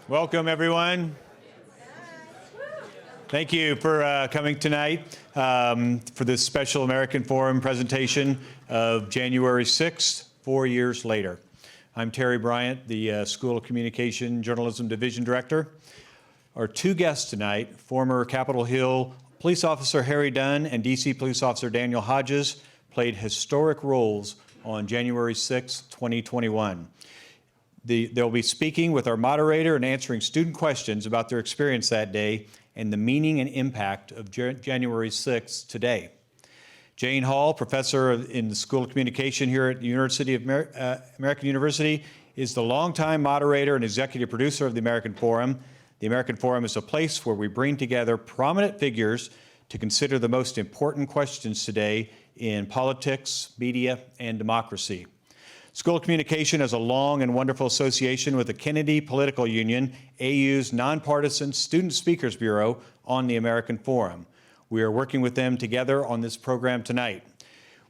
Welcome, everyone. Thank you for coming tonight for this special American Forum presentation of January 6th, 4 years later. I'm Terry Bryant, the School of Communication Journalism Division Director. Our two guests tonight, former Capitol Hill police officer Harry Dunn and DC police officer Daniel Hodges, played historic roles on January 6, 2021. They'll be speaking with our moderator and answering student questions about their experience that day and the meaning and impact of January 6 today. Jane Hall, professor in the School of Communication here at the University of American University, is the longtime moderator and executive producer of the American Forum. The American Forum is a place where we bring together prominent figures to consider the most important questions today in politics, media, and democracy. School of Communication has a long and wonderful association with the Kennedy Political Union, AU's nonpartisan Student Speakers Bureau on the American Forum. We are working with them together on this program tonight.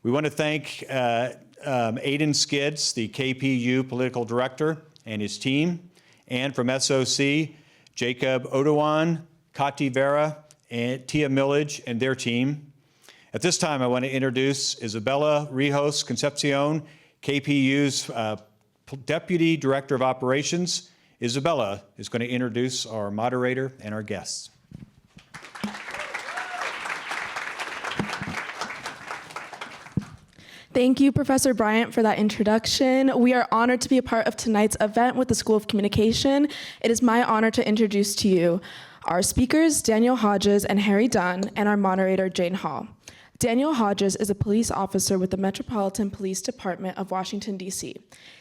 We want to thank Aidan Skids, the KPU political director, and his team, and from SOC, Jacob Odoan, Kati Vera, and Tia Millage and their team. At this time, I want to introduce Isabella Rijos Concepcion, KPU's Deputy Director of Operations. Isabella is going to introduce our moderator and our guests. Thank you, Professor Bryant, for that introduction. We are honored to be a part of tonight's event with the School of Communication. It is my honor to introduce to you our speakers, Daniel Hodges and Harry Dunn, and our moderator, Jane Hall. Daniel Hodges is a police officer with the Metropolitan Police Department of Washington, D.C.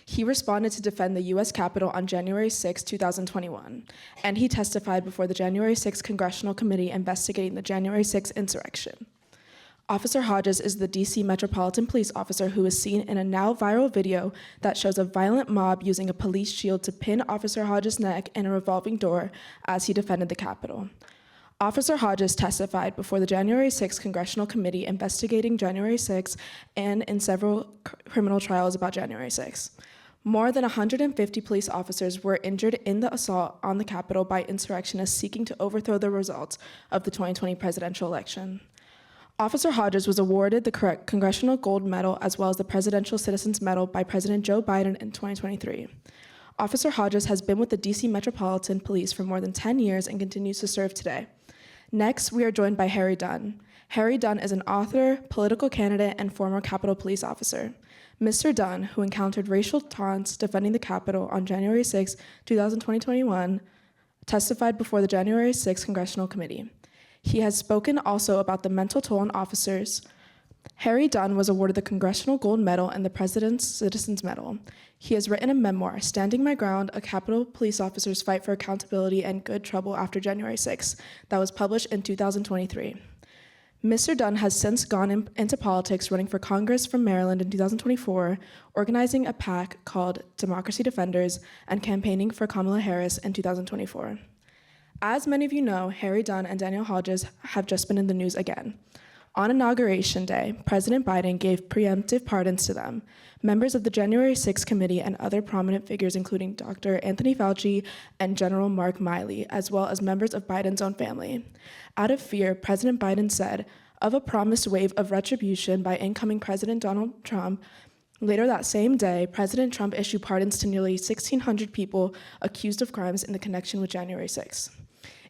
He responded to defend the U.S. Capitol on January 6, 2021, and he testified before the January 6 Congressional Committee investigating the January 6 insurrection. Officer Hodges is the D.C. Metropolitan Police officer who is seen in a now viral video that shows a violent mob using a police shield to pin Officer Hodges' neck in a revolving door as he defended the Capitol. Officer Hodges testified before the January 6 Congressional Committee investigating January 6 and in several criminal trials about January 6. More than 150 police officers were injured in the assault on the Capitol by insurrectionists seeking to overthrow the results of the 2020 presidential election. Officer Hodges was awarded the Congressional Gold Medal as well as the Presidential Citizens Medal by President Joe Biden in 2023. Officer Hodges has been with the D.C. Metropolitan Police for more than 10 years and continues to serve today. Next, we are joined by Harry Dunn. Harry Dunn is an author, political candidate, and former Capitol Police officer. Mr. Dunn, who encountered racial taunts defending the Capitol on January 6, 2021, testified before the January 6 Congressional Committee. He has spoken also about the mental toll on officers. Harry Dunn was awarded the Congressional Gold Medal and the President's Citizens Medal. He has written a memoir, Standing My Ground, A Capitol Police Officer's Fight for Accountability and Good Trouble After January 6, that was published in 2023. Mr. Dunn has since gone into politics, running for Congress from Maryland in 2024, organizing a PAC called Democracy Defenders, and campaigning for Kamala Harris in 2024. As many of you know, Harry Dunn and Daniel Hodges have just been in the news again. On Inauguration Day, President Biden gave preemptive pardons to them, members of the January 6 committee and other prominent figures including Dr. Anthony Fauci and General Mark Milley, as well as members of Biden's own family. Out of fear, President Biden said of a promised wave of retribution by incoming President Donald Trump. Later that same day, President Trump issued pardons to nearly 1,600 people accused of crimes in the connection with January 6,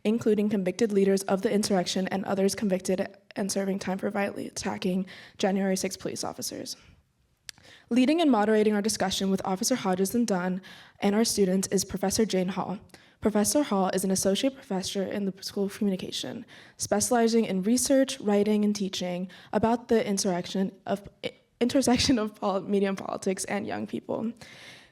including convicted leaders of the insurrection and others convicted and serving time for violently attacking January 6 police officers. Leading and moderating our discussion with Officer Hodges and Dunn and our students is Professor Jane Hall. Professor Hall is an associate professor in the School of Communication, specializing in research, writing, and teaching about the intersection of media and politics and young people.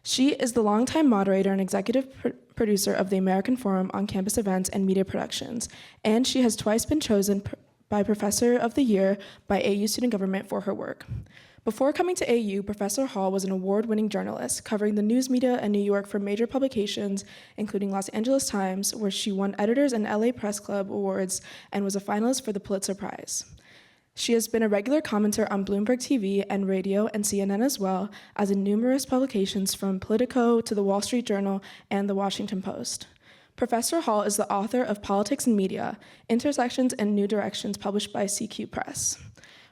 She is the longtime moderator and executive producer of the American Forum on campus events and media productions, and she has twice been chosen by Professor of the Year by AU Student Government for her work. Before coming to AU, Professor Hall was an award-winning journalist covering the news media in New York for major publications, including Los Angeles Times, where she won Editors and LA Press Club awards and was a finalist for the Pulitzer Prize. She has been a regular commentator on Bloomberg TV and radio and CNN, as well as in numerous publications from Politico to the Wall Street Journal and the Washington Post. Professor Hall is the author of Politics and Media, Intersections and New Directions, published by CQ Press.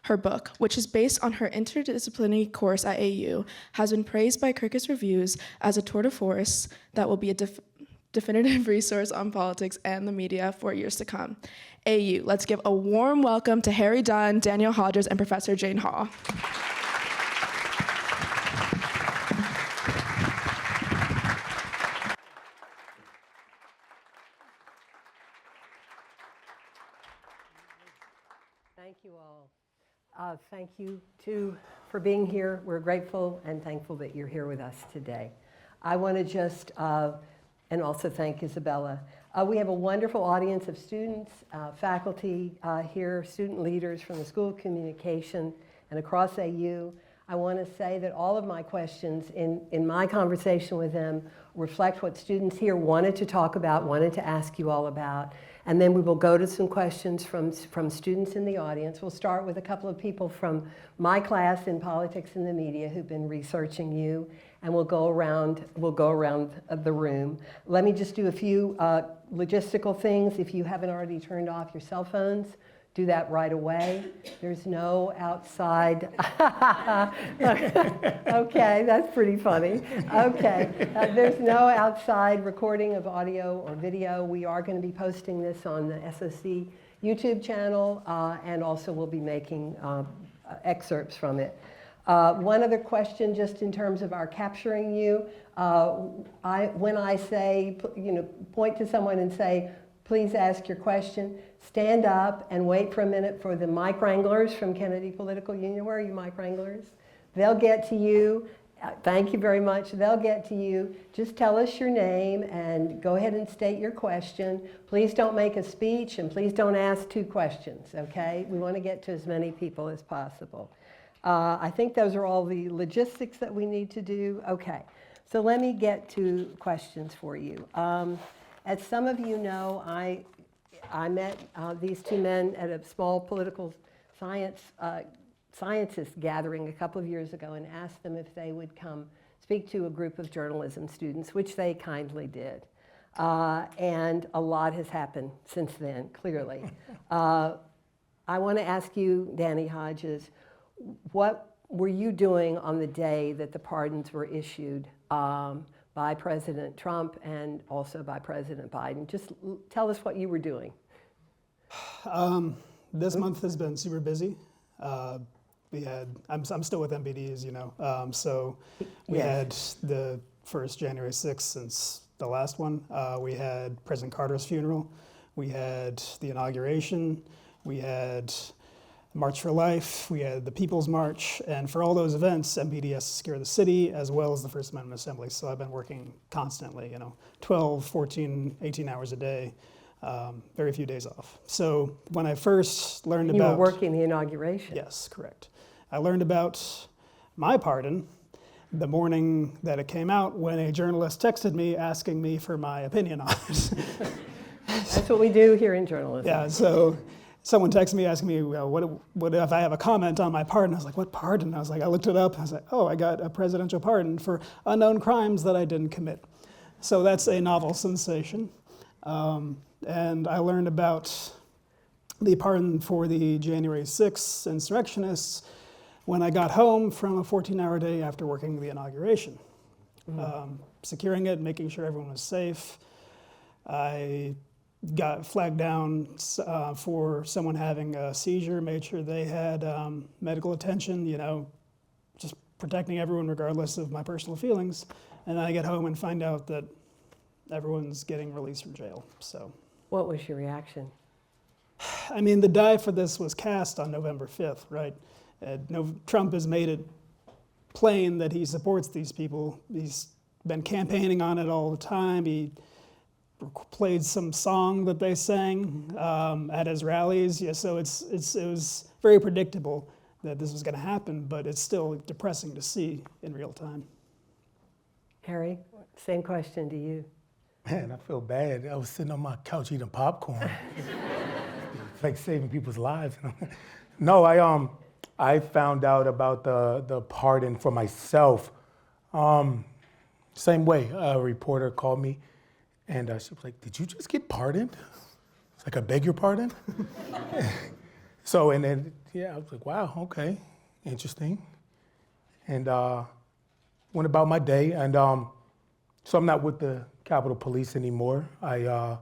Her book, which is based on her interdisciplinary course at AU, has been praised by Kirkus Reviews as a tour de force that will be a definitive resource on politics and the media for years to come. AU, let's give a warm welcome to Harry Dunn, Daniel Hodges, and Professor Jane Hall. Thank you all. Thank you, too, for being here. We're grateful and thankful that you're here with us today. I want to just, and also thank Isabella. We have a wonderful audience of students, faculty here, student leaders from the School of Communication and across AU. I want to say that all of my questions in my conversation with them reflect what students here wanted to talk about, wanted to ask you all about. And then we will go to some questions from students in the audience. We'll start with a couple of people from my class in Politics and the Media who've been researching you, and we'll go around the room. Let me just do a few logistical things. If you haven't already turned off your cell phones, do that right away. There's no outside. Okay, that's pretty funny. Okay, there's no outside recording of audio or video. We are going to be posting this on the SOC YouTube channel, and also we'll be making excerpts from it. One other question, just in terms of our capturing you. When I say, point to someone and say, please ask your question, stand up and wait for a minute for the mic wranglers from Kennedy Political Union. Where are you, mic wranglers? They'll get to you. Thank you very much. They'll get to you. Just tell us your name and go ahead and state your question. Please don't make a speech, and please don't ask 2 questions, okay? We want to get to as many people as possible. I think those are all the logistics that we need to do. Okay, so let me get to questions for you. As some of you know, I met these 2 men at a small political scientist gathering a couple of years ago and asked them if they would come speak to a group of journalism students, which they kindly did. And a lot has happened since then, clearly. I want to ask you, Danny Hodges, what were you doing on the day that the pardons were issued by President Trump and also by President Biden? Just tell us what you were doing. This month has been super busy. I'm still with MBD, as you know. So we had the first January 6th since the last one. We had President Carter's funeral. We had the inauguration. We had March for Life, we had the People's March, and for all those events, MPD has to secure the city as well as the First Amendment Assembly. So I've been working constantly, 12, 14, 18 hours a day, very few days off. So when I first learned about— You were working the inauguration. Yes, correct. I learned about my pardon the morning that it came out when a journalist texted me asking me for my opinion on it. That's what we do here in journalism. Yeah, so someone texted me asking me, what if I have a comment on my pardon? I was like, what pardon? I looked it up. I was like, oh, I got a presidential pardon for unknown crimes that I didn't commit. So that's a novel sensation. And I learned about the pardon for the January 6th insurrectionists when I got home from a 14-hour day after working the inauguration. Securing it, making sure everyone was safe. I got flagged down for someone having a seizure, made sure they had medical attention, just protecting everyone regardless of my personal feelings. And then I get home and find out that everyone's getting released from jail. So, what was your reaction? I mean, the die for this was cast on November 5th, right? Trump has made it plain that he supports these people. He's been campaigning on it all the time. He played some song that they sang at his rallies. Yeah, so it was very predictable that this was going to happen, but it's still depressing to see in real time. Harry, same question to you. Man, I feel bad. I was sitting on my couch eating popcorn. It's like saving people's lives. No, I found out about the pardon for myself. Same way, a reporter called me And she was like, "Did you just get pardoned?" It's like, "I beg your pardon?" So, and then, yeah, I was like, wow, okay, interesting. And went about my day. And so I'm not with the Capitol Police anymore. I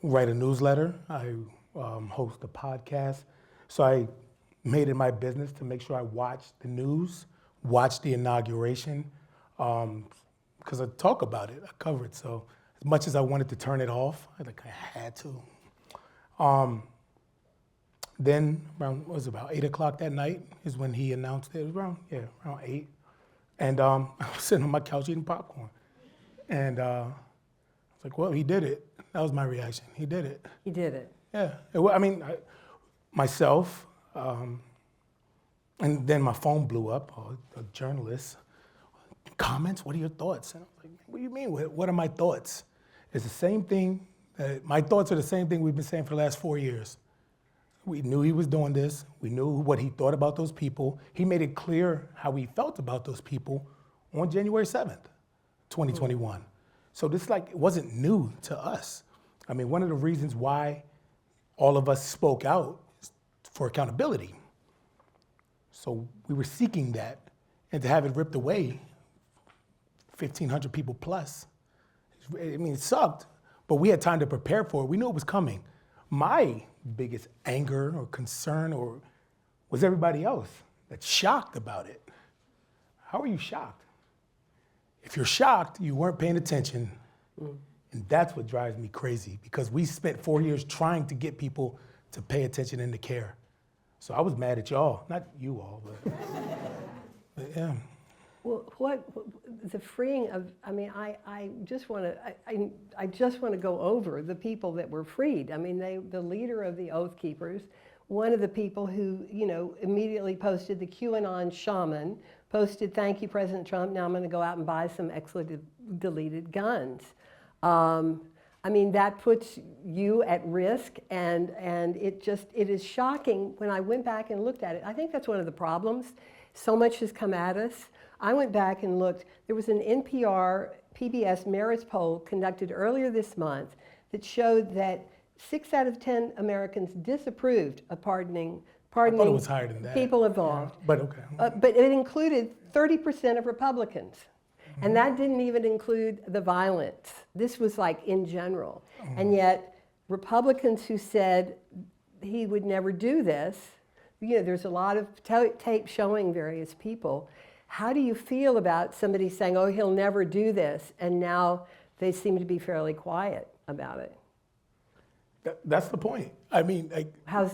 write a newsletter. I host a podcast. So I made it my business to make sure I watch the news, watch the inauguration, because I talk about it, I cover it. So as much as I wanted to turn it off, I had to. Then around, what was it, about 8 o'clock that night is when he announced it. It was around 8. And I was sitting on my couch eating popcorn. And I was like, well, he did it. That was my reaction. He did it. He did it. Yeah. Myself, and then my phone blew up, a journalist, comments, what are your thoughts? And I was like, what do you mean, what are my thoughts? It's the same thing, my thoughts are the same thing we've been saying for the last 4 years. We knew he was doing this. We knew what he thought about those people. He made it clear how he felt about those people on January 7th, 2021. So this it wasn't new to us. I mean, one of the reasons why all of us spoke out is for accountability. So we were seeking that, and to have it ripped away, 1,500 people plus, I mean, it sucked, but we had time to prepare for it. We knew it was coming. My biggest anger or concern was everybody else that's shocked about it. How are you shocked? If you're shocked, you weren't paying attention. And that's what drives me crazy, because we spent 4 years trying to get people to pay attention and to care. So I was mad at y'all, not you all, but yeah. Well, what the freeing of? I mean, I just want to go over the people that were freed. I mean, the leader of the Oath Keepers, one of the people who immediately posted, the QAnon shaman, posted, "Thank you, President Trump. Now I'm going to go out and buy some deleted guns." I mean, that puts you at risk, and it is shocking when I went back and looked at it. I think that's one of the problems. So much has come at us. I went back and looked. There was an NPR PBS Marist poll conducted earlier this month that showed that 6 out of 10 Americans disapproved of pardoning I thought it was higher than that. people involved. Yeah, but okay. But it included 30% of Republicans. And that didn't even include the violence. This was in general. And yet, Republicans who said he would never do this, there's a lot of tape showing various people. How do you feel about somebody saying, oh, he'll never do this, and now they seem to be fairly quiet about it? That's the point. I mean,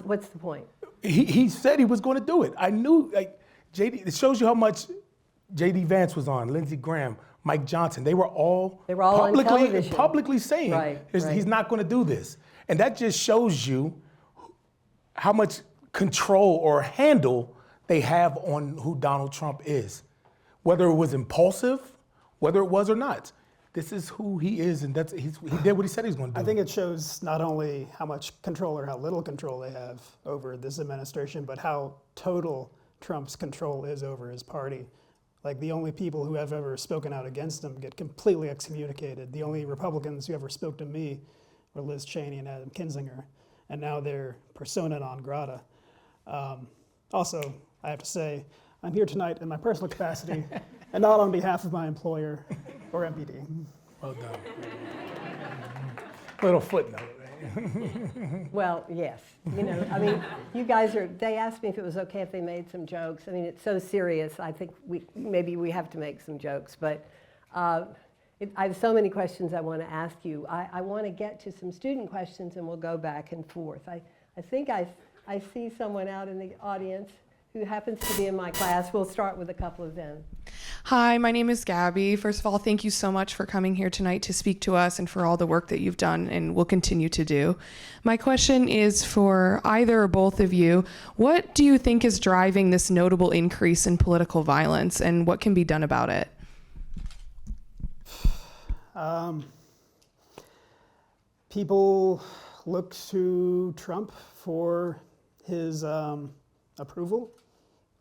what's the point? He said he was going to do it. I knew, JD, it shows you how much JD Vance was on, Lindsey Graham, Mike Johnson. They were all on television. Publicly saying right. He's not going to do this. And that just shows you how much control or handle they have on who Donald Trump is. Whether it was impulsive, whether it was or not. This is who he is, and he did what he said he was going to do. I think it shows not only how much control or how little control they have over this administration, but how total Trump's control is over his party. The only people who have ever spoken out against him get completely excommunicated. The only Republicans who ever spoke to me were Liz Cheney and Adam Kinzinger, and now they're persona non grata. Also, I have to say, I'm here tonight in my personal capacity and not on behalf of my employer or MPD. Well done. Little footnote. Right? Well, yes. I mean, you guys they asked me if it was okay if they made some jokes. I mean, it's so serious. I think maybe we have to make some jokes. But I have so many questions I want to ask you. I want to get to some student questions, and we'll go back and forth. I think I see someone out in the audience who happens to be in my class. We'll start with a couple of them. Hi, my name is Gabby. First of all, thank you so much for coming here tonight to speak to us and for all the work that you've done and will continue to do. My question is for either or both of you. What do you think is driving this notable increase in political violence, and what can be done about it? People look to Trump for his approval,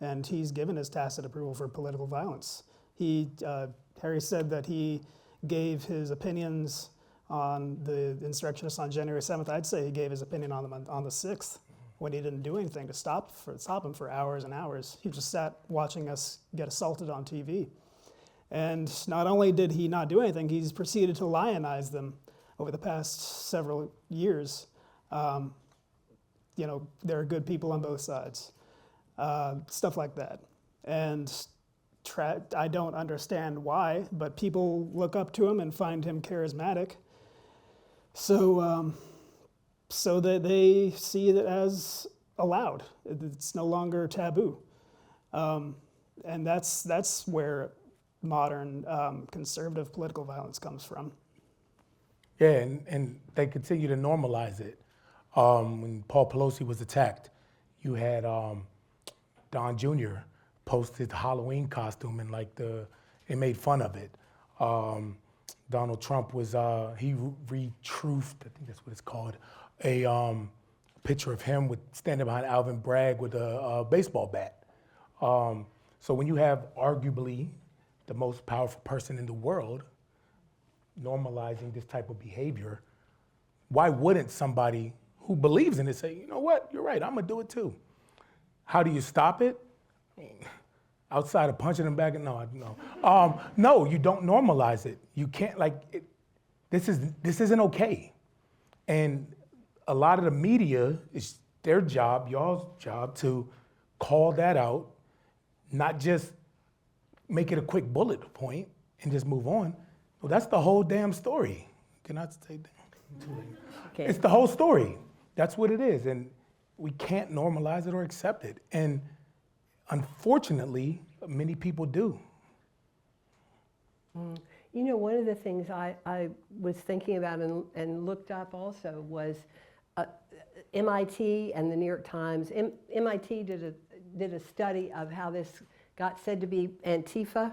and he's given his tacit approval for political violence. Harry said that he gave his opinions on the insurrectionists on January 7th, I'd say he gave his opinion on them on the 6th, when he didn't do anything to stop them for hours and hours. He just sat watching us get assaulted on TV. And not only did he not do anything, he's proceeded to lionize them over the past several years. You know, there are good people on both sides, stuff like that. And I don't understand why, but people look up to him and find him charismatic. So that they see it as allowed. It's no longer taboo. And that's where modern conservative political violence comes from. Yeah, and they continue to normalize it. When Paul Pelosi was attacked, you had Don Jr. posted the Halloween costume and it made fun of it. Donald Trump was, he retruthed, I think that's what it's called, a picture of him standing behind Alvin Bragg with a baseball bat. So when you have arguably the most powerful person in the world normalizing this type of behavior, why wouldn't somebody who believes in it say, you know what, you're right, I'm gonna do it too? How do you stop it? I mean, outside of punching them back, no. No, you don't normalize it. You can't, this isn't okay. And a lot of the media, it's their job, y'all's job, to call that out, not just make it a quick bullet point and just move on. Well, that's the whole damn story. Can I say that? Too late. Okay. It's the whole story. That's what it is. And we can't normalize it or accept it. And unfortunately, many people do. You know, one of the things I was thinking about and looked up also was MIT and the New York Times. MIT did a study of how this got said to be Antifa,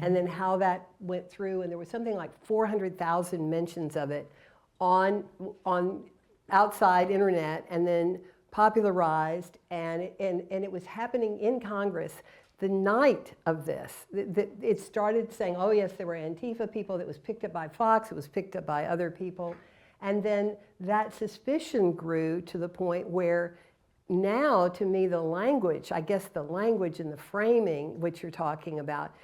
and then how that went through, and there was something like 400,000 mentions of it on outside internet, and then popularized, and it was happening in Congress the night of this. It started saying, oh yes, there were Antifa people, that was picked up by Fox, it was picked up by other people, and then that suspicion grew to the point where now, to me, the language, I guess the language and the framing, which you're talking about,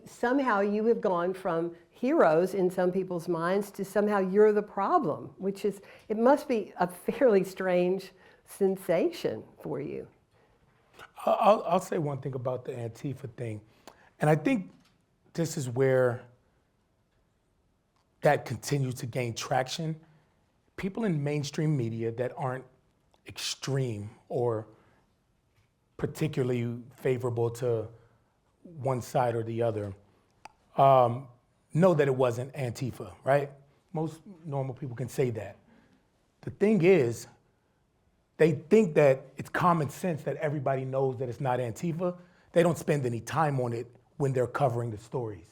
somehow you have gone from heroes in some people's minds to somehow you're the problem, which is, it must be a fairly strange sensation for you. I'll say one thing about the Antifa thing, and I think this is where that continues to gain traction. People in mainstream media that aren't extreme or particularly favorable to one side or the other know that it wasn't Antifa, right? Most normal people can say that. The thing is, they think that it's common sense that everybody knows that it's not Antifa. They don't spend any time on it when they're covering the stories.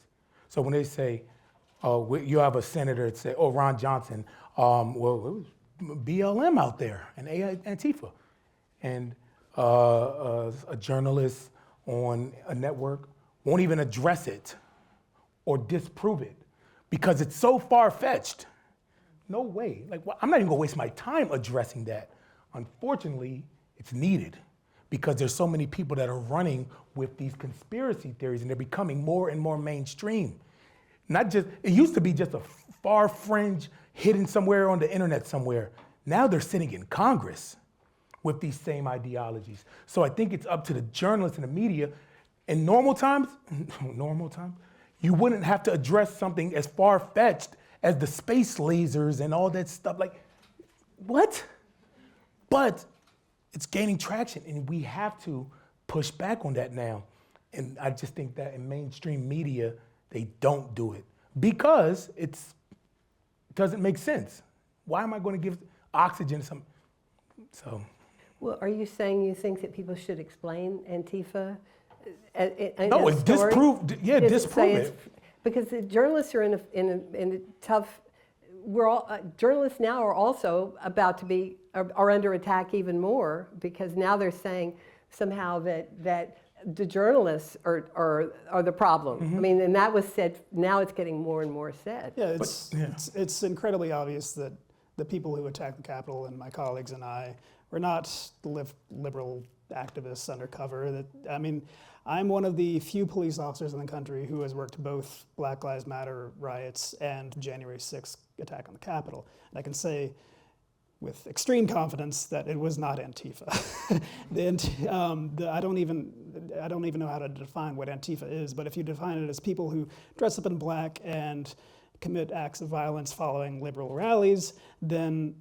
So when they say, oh, you have a senator that say, oh, Ron Johnson, well, it was BLM out there and Antifa. And a journalist on a network won't even address it or disprove it because it's so far-fetched. No way. I'm not even gonna waste my time addressing that. Unfortunately, it's needed because there's so many people that are running with these conspiracy theories and they're becoming more and more mainstream. Not just, it used to be just a far fringe hidden somewhere on the internet somewhere. Now they're sitting in Congress with these same ideologies. So I think it's up to the journalists and the media. In normal times, you wouldn't have to address something as far-fetched as the space lasers and all that stuff. What? But it's gaining traction, and we have to push back on that now. And I just think that in mainstream media, they don't do it because it doesn't make sense. Why am I going to give oxygen to some? So. Well, are you saying you think that people should explain Antifa? No, it's disproved. Yeah, disprove it. Because the journalists are in a tough. Journalists now are also about to be are under attack even more because now they're saying somehow that the journalists are the problem. I mean, and that was said, now it's getting more and more said. Yeah, it's incredibly obvious that the people who attacked the Capitol and my colleagues and I were not liberal activists undercover. I mean, I'm one of the few police officers in the country who has worked both Black Lives Matter riots and January 6th attack on the Capitol. And I can say with extreme confidence that it was not Antifa. I don't even know how to define what Antifa is, but if you define it as people who dress up in black and commit acts of violence following liberal rallies, then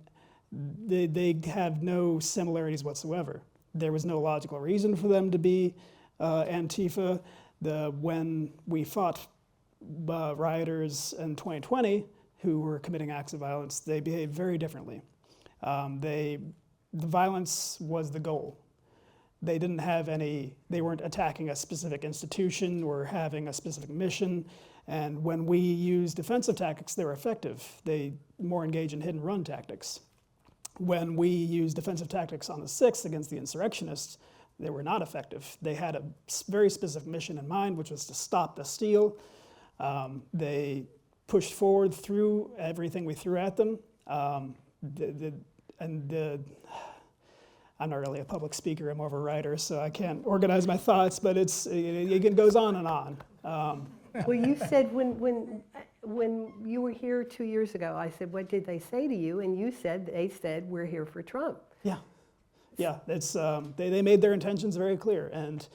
they have no similarities whatsoever. There was no logical reason for them to be Antifa. When we fought rioters in 2020 who were committing acts of violence, they behaved very differently. The violence was the goal. They weren't attacking a specific institution or having a specific mission. And when we used defensive tactics, they were effective. They more engage in hit and run tactics. When we used defensive tactics on the 6th against the insurrectionists, they were not effective. They had a very specific mission in mind, which was to stop the steal. They pushed forward through everything we threw at them. I'm not really a public speaker, I'm more of a writer, so I can't organize my thoughts, but it goes on and on. Well, you said when you were here 2 years ago, I said, what did they say to you? And you said, they said, we're here for Trump. Yeah, they made their intentions very clear, and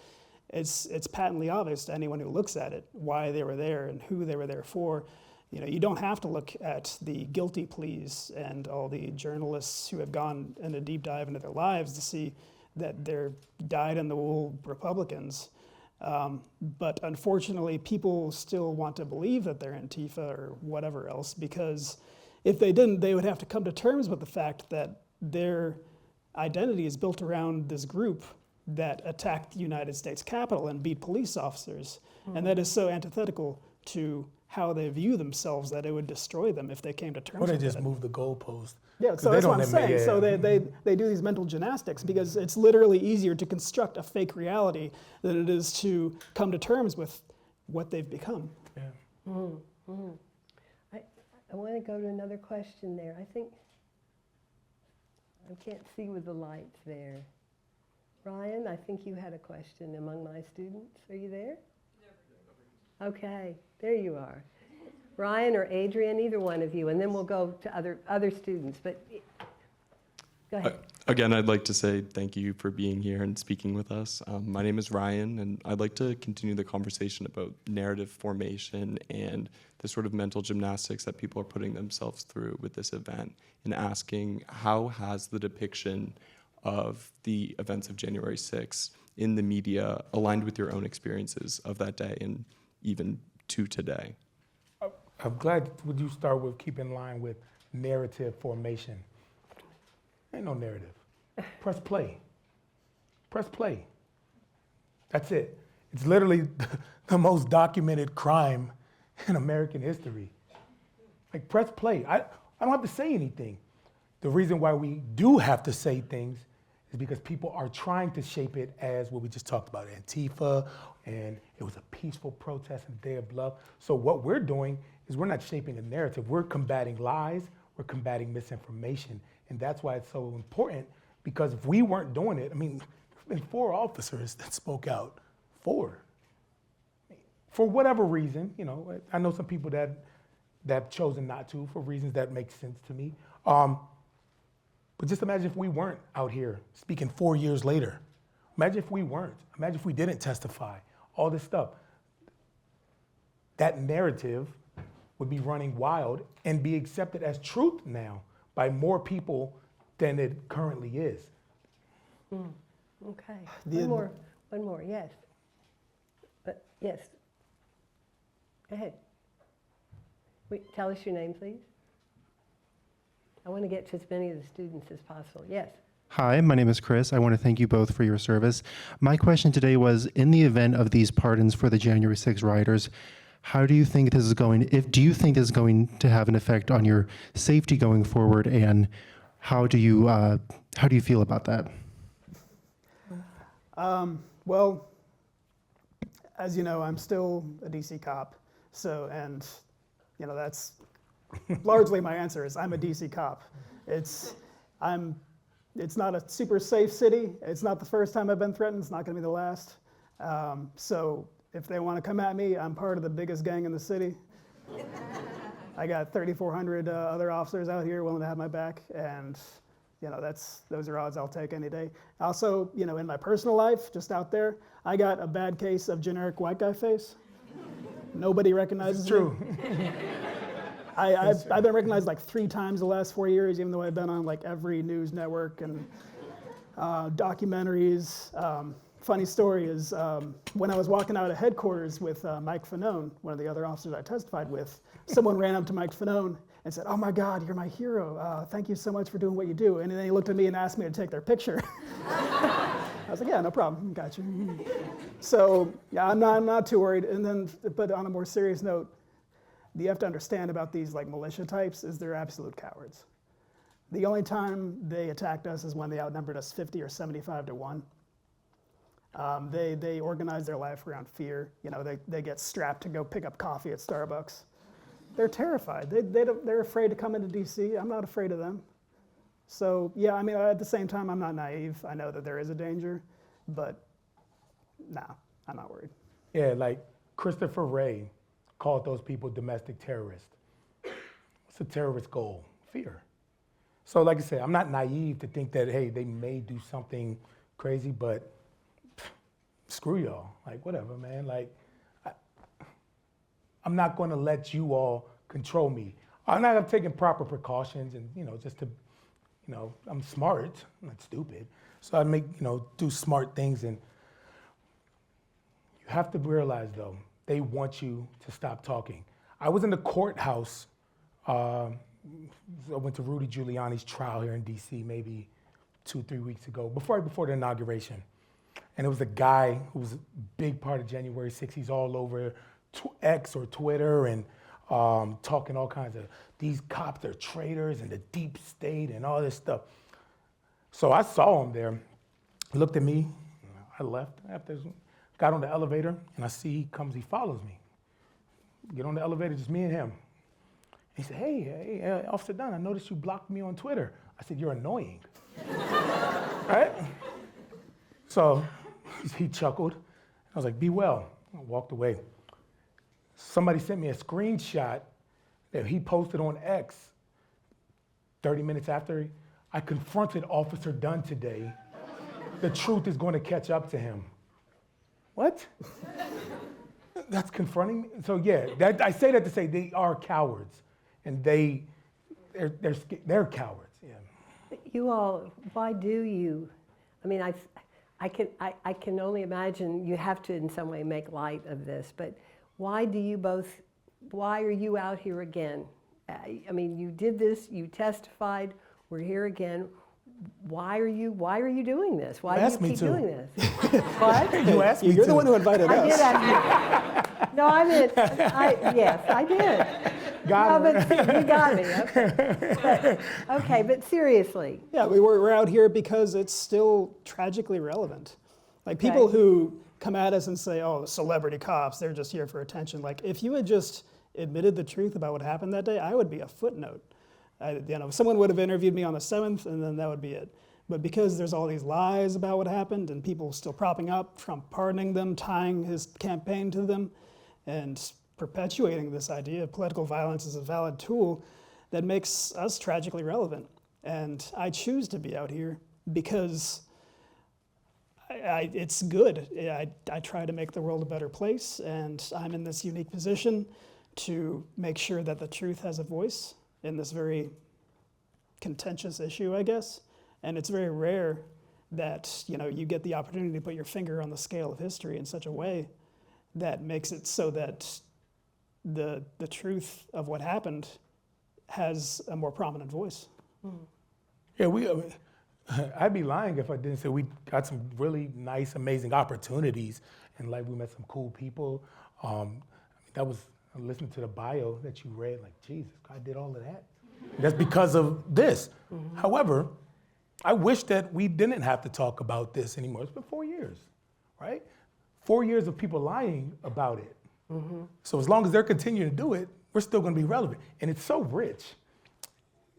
it's patently obvious to anyone who looks at it why they were there and who they were there for. You know, you don't have to look at the guilty pleas and all the journalists who have gone in a deep dive into their lives to see that they're dyed-in-the-wool Republicans. But unfortunately, people still want to believe that they're Antifa or whatever else, because if they didn't, they would have to come to terms with the fact that their identity is built around this group that attacked the United States Capitol and beat police officers. And that is so antithetical to how they view themselves that it would destroy them if they came to terms with it. Or they just move the goalpost. Yeah, so that's what I'm saying. So they do these mental gymnastics because it's literally easier to construct a fake reality than it is to come to terms with what they've become. Yeah. I want to go to another question there. I think, I can't see with the lights there. Ryan, I think you had a question among my students. Are you there? Okay, there you are. Ryan or Adrian, either one of you, and then we'll go to other students. But go ahead. Again, I'd like to say thank you for being here and speaking with us. My name is Ryan, and I'd like to continue the conversation about narrative formation and the sort of mental gymnastics that people are putting themselves through with this event, and asking how has the depiction of the events of January 6th in the media aligned with your own experiences of that day and even to today? I'm glad would you start with keep in line with narrative formation. Ain't no narrative. Press play. Press play. That's it. It's literally the most documented crime in American history. Like, press play. I don't have to say anything. The reason why we do have to say things is because people are trying to shape it as what we just talked about, Antifa, and it was a peaceful protest and day of love. So what we're doing is we're not shaping a narrative. We're combating lies, we're combating misinformation. And that's why it's so important, because if we weren't doing it, I mean, there's been 4 officers that spoke out. 4. For whatever reason, you know, I know some people that have chosen not to for reasons that make sense to me. But just imagine if we weren't out here speaking 4 years later. Imagine if we weren't. Imagine if we didn't testify, all this stuff. That narrative would be running wild and be accepted as truth now by more people than it currently is. Okay. One more, yes. Yes. Go ahead. Tell us your name, please. I want to get to as many of the students as possible. Yes. Hi, my name is Chris. I want to thank you both for your service. My question today was, in the event of these pardons for the January 6 rioters, how do you think this is going, do you think this is going to have an effect on your safety going forward, and how do you feel about that? Well, as you know, I'm still a DC cop. So, and you know, that's largely my answer is I'm a DC cop. It's not a super safe city. It's not the first time I've been threatened. It's not going to be the last. So if they want to come at me, I'm part of the biggest gang in the city. I got 3,400 other officers out here willing to have my back, and you know, those are odds I'll take any day. Also, you know, in my personal life, just out there, I got a bad case of generic white guy face. Nobody recognizes me. True. I've been recognized like 3 times the last 4 years, even though I've been on like every news network and documentaries. Funny story is when I was walking out of headquarters with Mike Fanone, one of the other officers I testified with, someone ran up to Mike Fanone and said, "Oh my God, you're my hero. Thank you so much for doing what you do." And then he looked at me and asked me to take their picture. I was like, "Yeah, no problem, got you." So yeah, I'm not too worried. And then, but on a more serious note, you have to understand about these like militia types is they're absolute cowards. The only time they attacked us is when they outnumbered us 50 or 75 to 1. They organize their life around fear. You know, they get strapped to go pick up coffee at Starbucks. They're terrified. They're afraid to come into DC. I'm not afraid of them. So yeah, I mean, at the same time, I'm not naive. I know that there is a danger, but nah, I'm not worried. Yeah, like Christopher Wray called those people domestic terrorists. What's a terrorist goal? Fear. So like I said, I'm not naive to think that, hey, they may do something crazy, but screw y'all. Like, whatever, man. Like, I'm not going to let you all control me. I'm taking proper precautions and, you know, just to, you know, I'm smart, I'm not stupid. So I do smart things. And you have to realize, though, they want you to stop talking. I was in the courthouse. I went to Rudy Giuliani's trial here in DC maybe 2-3 weeks ago, before the inauguration. And it was a guy who was a big part of January 6th. He's all over X or Twitter and talking all kinds of, these cops are traitors and the deep state and all this stuff. So I saw him there. He looked at me. I left after, got on the elevator, and I see he comes, he follows me. Get on the elevator, just me and him. He said, hey, Officer Dunn, I noticed you blocked me on Twitter. I said, you're annoying. Right? So he chuckled. I was like, be well. I walked away. Somebody sent me a screenshot that he posted on X 30 minutes after. I confronted Officer Dunn today. The truth is going to catch up to him. What? That's confronting me? So yeah, I say that to say they are cowards, and they're cowards. Yeah. You all, why do you? I mean, I can only imagine you have to in some way make light of this, but why are you out here again? I mean, you did this, you testified, we're here again. Why are you doing this? Why do you keep doing this? What? You asked me You're to. the one who invited I us. did ask you. No, I meant, yes, I did. Got no, but you got me. Okay, but seriously. Yeah, we're out here because it's still tragically relevant. Like people who come at us and say, oh, the celebrity cops, they're just here for attention. Like if you had just admitted the truth about what happened that day, I would be a footnote. Someone would have interviewed me on the 7th and then that would be it. But because there's all these lies about what happened and people still propping up, Trump pardoning them, tying his campaign to them, and perpetuating this idea of political violence as a valid tool that makes us tragically relevant. And I choose to be out here because it's good. I try to make the world a better place, and I'm in this unique position to make sure that the truth has a voice in this very contentious issue, I guess. And it's very rare that you get the opportunity to put your finger on the scale of history in such a way that makes it so that the truth of what happened has a more prominent voice. Yeah, I'd be lying if I didn't say we got some really nice, amazing opportunities in life. We met some cool people. That was listening to the bio that you read, like, Jesus, I did all of that. That's because of this. Mm-hmm. However, I wish that we didn't have to talk about this anymore. It's been 4 years, right? 4 years of people lying about it. So as long as they're continuing to do it, we're still going to be relevant. And it's so rich.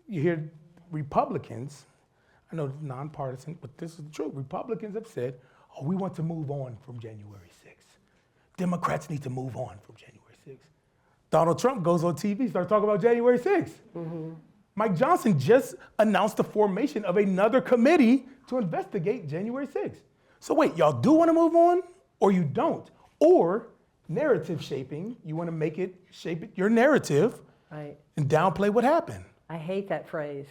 You hear Republicans, I know it's nonpartisan, but this is the truth. Republicans have said, oh, we want to move on from January 6th. Democrats need to move on from January 6th. Donald Trump goes on TV, starts talking about January 6th. Mike Johnson just announced the formation of another committee to investigate January 6th. So wait, y'all do want to move on or you don't? Or narrative shaping, you want to make it, shape it, your narrative, Right. and downplay what happened. I hate that phrase.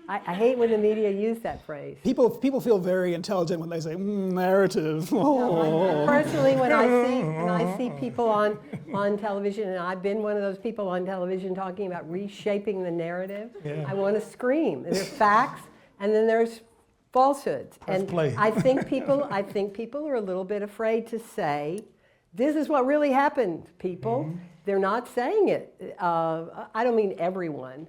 I hate when the media use that phrase. People feel very intelligent when they say narrative. Oh. Personally, when I see people on television, and I've been one of those people on television talking about reshaping the narrative, Yeah. I want to scream. There's facts, and then there's falsehoods. And play. I think people are a little bit afraid to say, this is what really happened, people. They're not saying it. I don't mean everyone.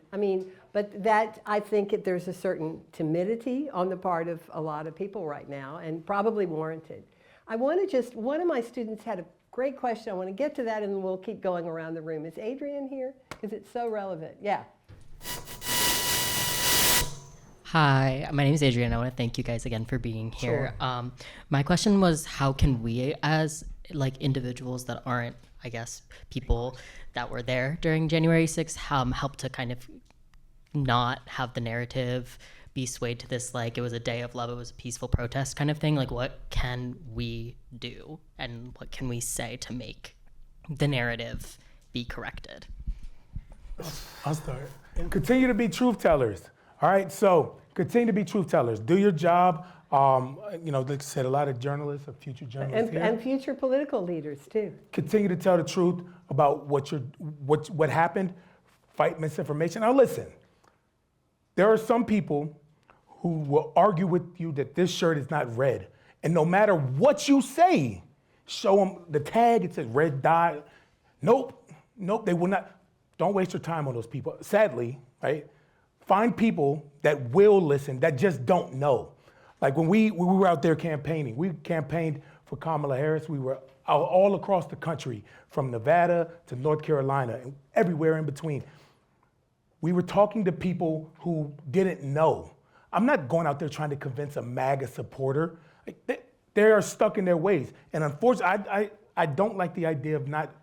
But that, I think there's a certain timidity on the part of a lot of people right now, and probably warranted. One of my students had a great question. I want to get to that, and then we'll keep going around the room. Is Adrian here? Because it's so relevant. Yeah. Hi, my name is Adrian. I want to thank you guys again for being here. My question was, how can we, as individuals that aren't, I guess, people that were there during January 6th, help to kind of not have the narrative be swayed to this, it was a day of love, it was a peaceful protest kind of thing? What can we do and what can we say to make the narrative be corrected? I'll start. Continue to be truth tellers. All right, so continue to be truth tellers. Do your job. Like I said, a lot of journalists, future journalists here. And future political leaders, too. Continue to tell the truth about what happened. Fight misinformation. Now listen, there are some people who will argue with you that this shirt is not red. And no matter what you say, show them the tag, it says red dye. Nope, they will not. Don't waste your time on those people. Sadly, right? Find people that will listen, that just don't know. Like when we were out there campaigning, we campaigned for Kamala Harris. We were out all across the country, from Nevada to North Carolina and everywhere in between. We were talking to people who didn't know. I'm not going out there trying to convince a MAGA supporter. They are stuck in their ways. And unfortunately, I don't like the idea of not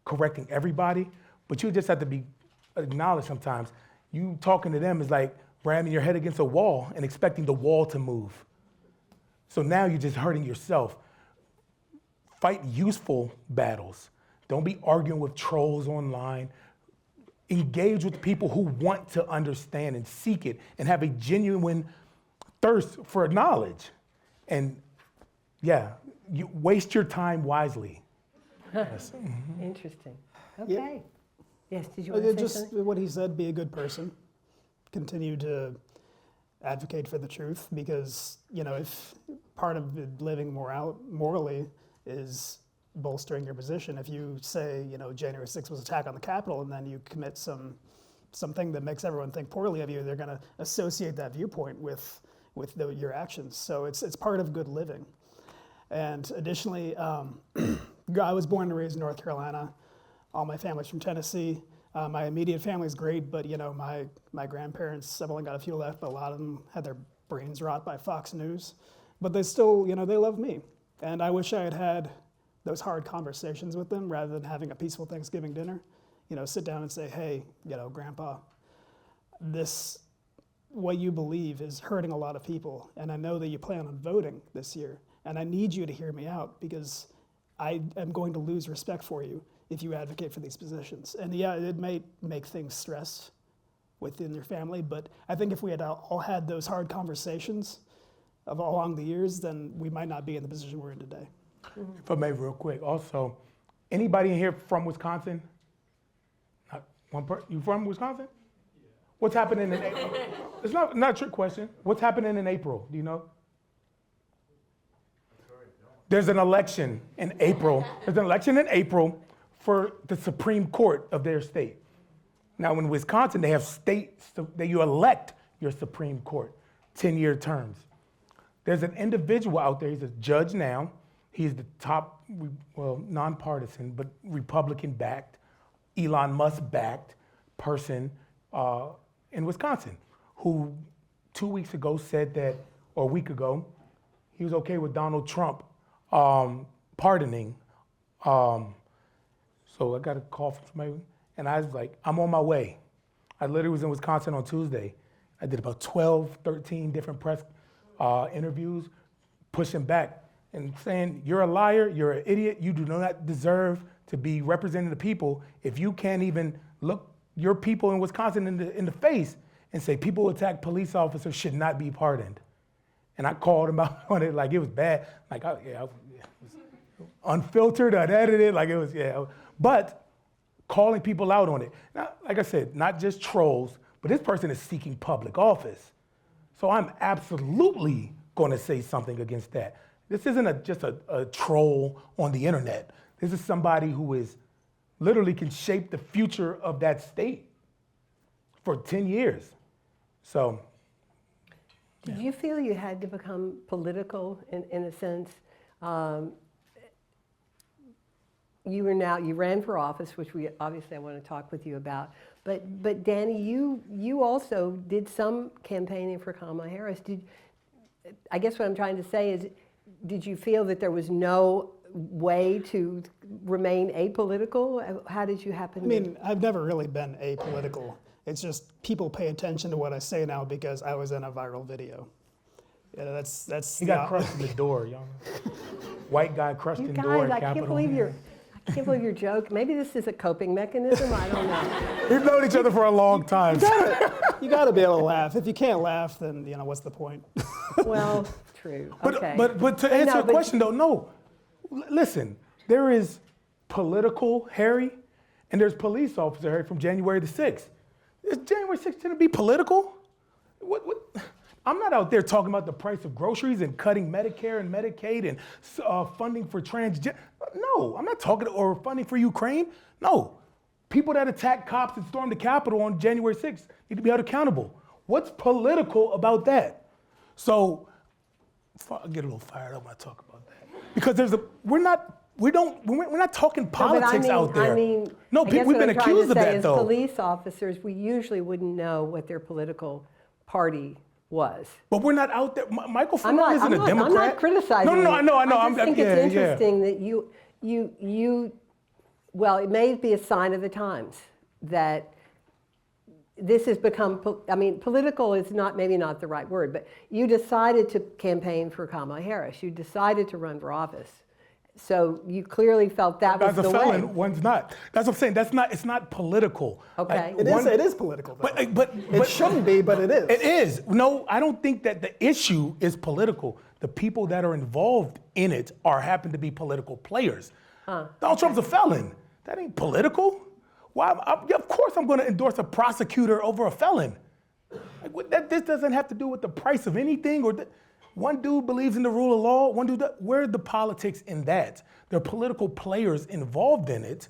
correcting everybody, but you just have to be acknowledged sometimes. You talking to them is like ramming your head against a wall and expecting the wall to move. So now you're just hurting yourself. Fight useful battles. Don't be arguing with trolls online. Engage with people who want to understand and seek it and have a genuine thirst for knowledge. And yeah, you waste your time wisely. Yes. Interesting. Okay. Yeah. Yes, did you want to say Just something? what he said, be a good person. Continue to advocate for the truth, because, if part of living morally is bolstering your position. If you say, January 6th was an attack on the Capitol, and then you commit something that makes everyone think poorly of you, they're going to associate that viewpoint with your actions. So it's part of good living. And additionally, I was born and raised in North Carolina. All my family's from Tennessee. My immediate family's great, but my grandparents, I've only got a few left, but a lot of them had their brains rot by Fox News. But they still, they love me. And I wish I had had those hard conversations with them rather than having a peaceful Thanksgiving dinner. Sit down and say, hey, Grandpa, what you believe is hurting a lot of people. And I know that you plan on voting this year. And I need you to hear me out, because I am going to lose respect for you if you advocate for these positions. And yeah, it may make things stress within your family, but I think if we had all had those hard conversations along the years, then we might not be in the position we're in today. If I may, real quick, also, anybody in here from Wisconsin? Not one person. You from Wisconsin? Yeah. What's happening in April? It's not a trick question. What's happening in April? Do you know? There's an election in April. There's an election in April for the Supreme Court of their state. Now, in Wisconsin, they have states that you elect your Supreme Court, 10-year terms. There's an individual out there, he's a judge now. He's the top, well, nonpartisan, but Republican-backed, Elon Musk-backed person in Wisconsin, who 2 weeks ago said that, or a week ago, he was okay with Donald Trump pardoning. So I got a call from somebody, and I was like, I'm on my way. I literally was in Wisconsin on Tuesday. I did about 12, 13 different press interviews, pushing back and saying, you're a liar, you're an idiot, you do not deserve to be representing the people if you can't even look your people in Wisconsin in the face and say people who attack police officers should not be pardoned. And I called him out on it like it was bad. Like, it was unfiltered, unedited, like it was, But calling people out on it. Now, like I said, not just trolls, but this person is seeking public office. So I'm absolutely going to say something against that. This isn't just a troll on the internet. This is somebody who is literally can shape the future of that state for 10 years. So. Did you feel you had to become political in a sense? You ran for office, which obviously I want to talk with you about. But Danny, you also did some campaigning for Kamala Harris. I guess what I'm trying to say is, did you feel that there was no way to remain apolitical? How did you happen? I mean, I've never really been apolitical. It's just people pay attention to what I say now because I was in a viral video. Yeah, that's. He got crushed in the door, y'all. White guy crushed in the door at Capitol. I can't believe your joke. Maybe this is a coping mechanism. I don't know. We've known each other for a long time. You got to be able to laugh. If you can't laugh, then what's the point? Well, true. Okay. But to answer your question though, no. Listen, there is political Harry, and there's police officer Harry from January the 6th. Is January 6th going to be political? What? I'm not out there talking about the price of groceries and cutting Medicare and Medicaid and funding for transgender. No, I'm not talking, or funding for Ukraine. No. People that attack cops and storm the Capitol on January 6th need to be held accountable. What's political about that? So, I get a little fired up when I talk about that. Because we're not talking politics out there. No, we've been accused of that though. Police officers, we usually wouldn't know what their political party was. But we're not out there. Michael Flynn isn't a Democrat. I'm not criticizing you. No, I know. I just think it's interesting that you, well, it may be a sign of the times that this has become, political is maybe not the right word, but you decided to campaign for Kamala Harris. You decided to run for office. So you clearly felt that was the way. As a felon, one's not. That's what I'm saying. It's not political. Okay. It is political, though. But it shouldn't be, but it is. It is. No, I don't think that the issue is political. The people that are involved in it happen to be political players. Donald Trump's a felon. That ain't political. Why? Of course I'm going to endorse a prosecutor over a felon. This doesn't have to do with the price of anything. One dude believes in the rule of law. One dude, where are the politics in that? There are political players involved in it,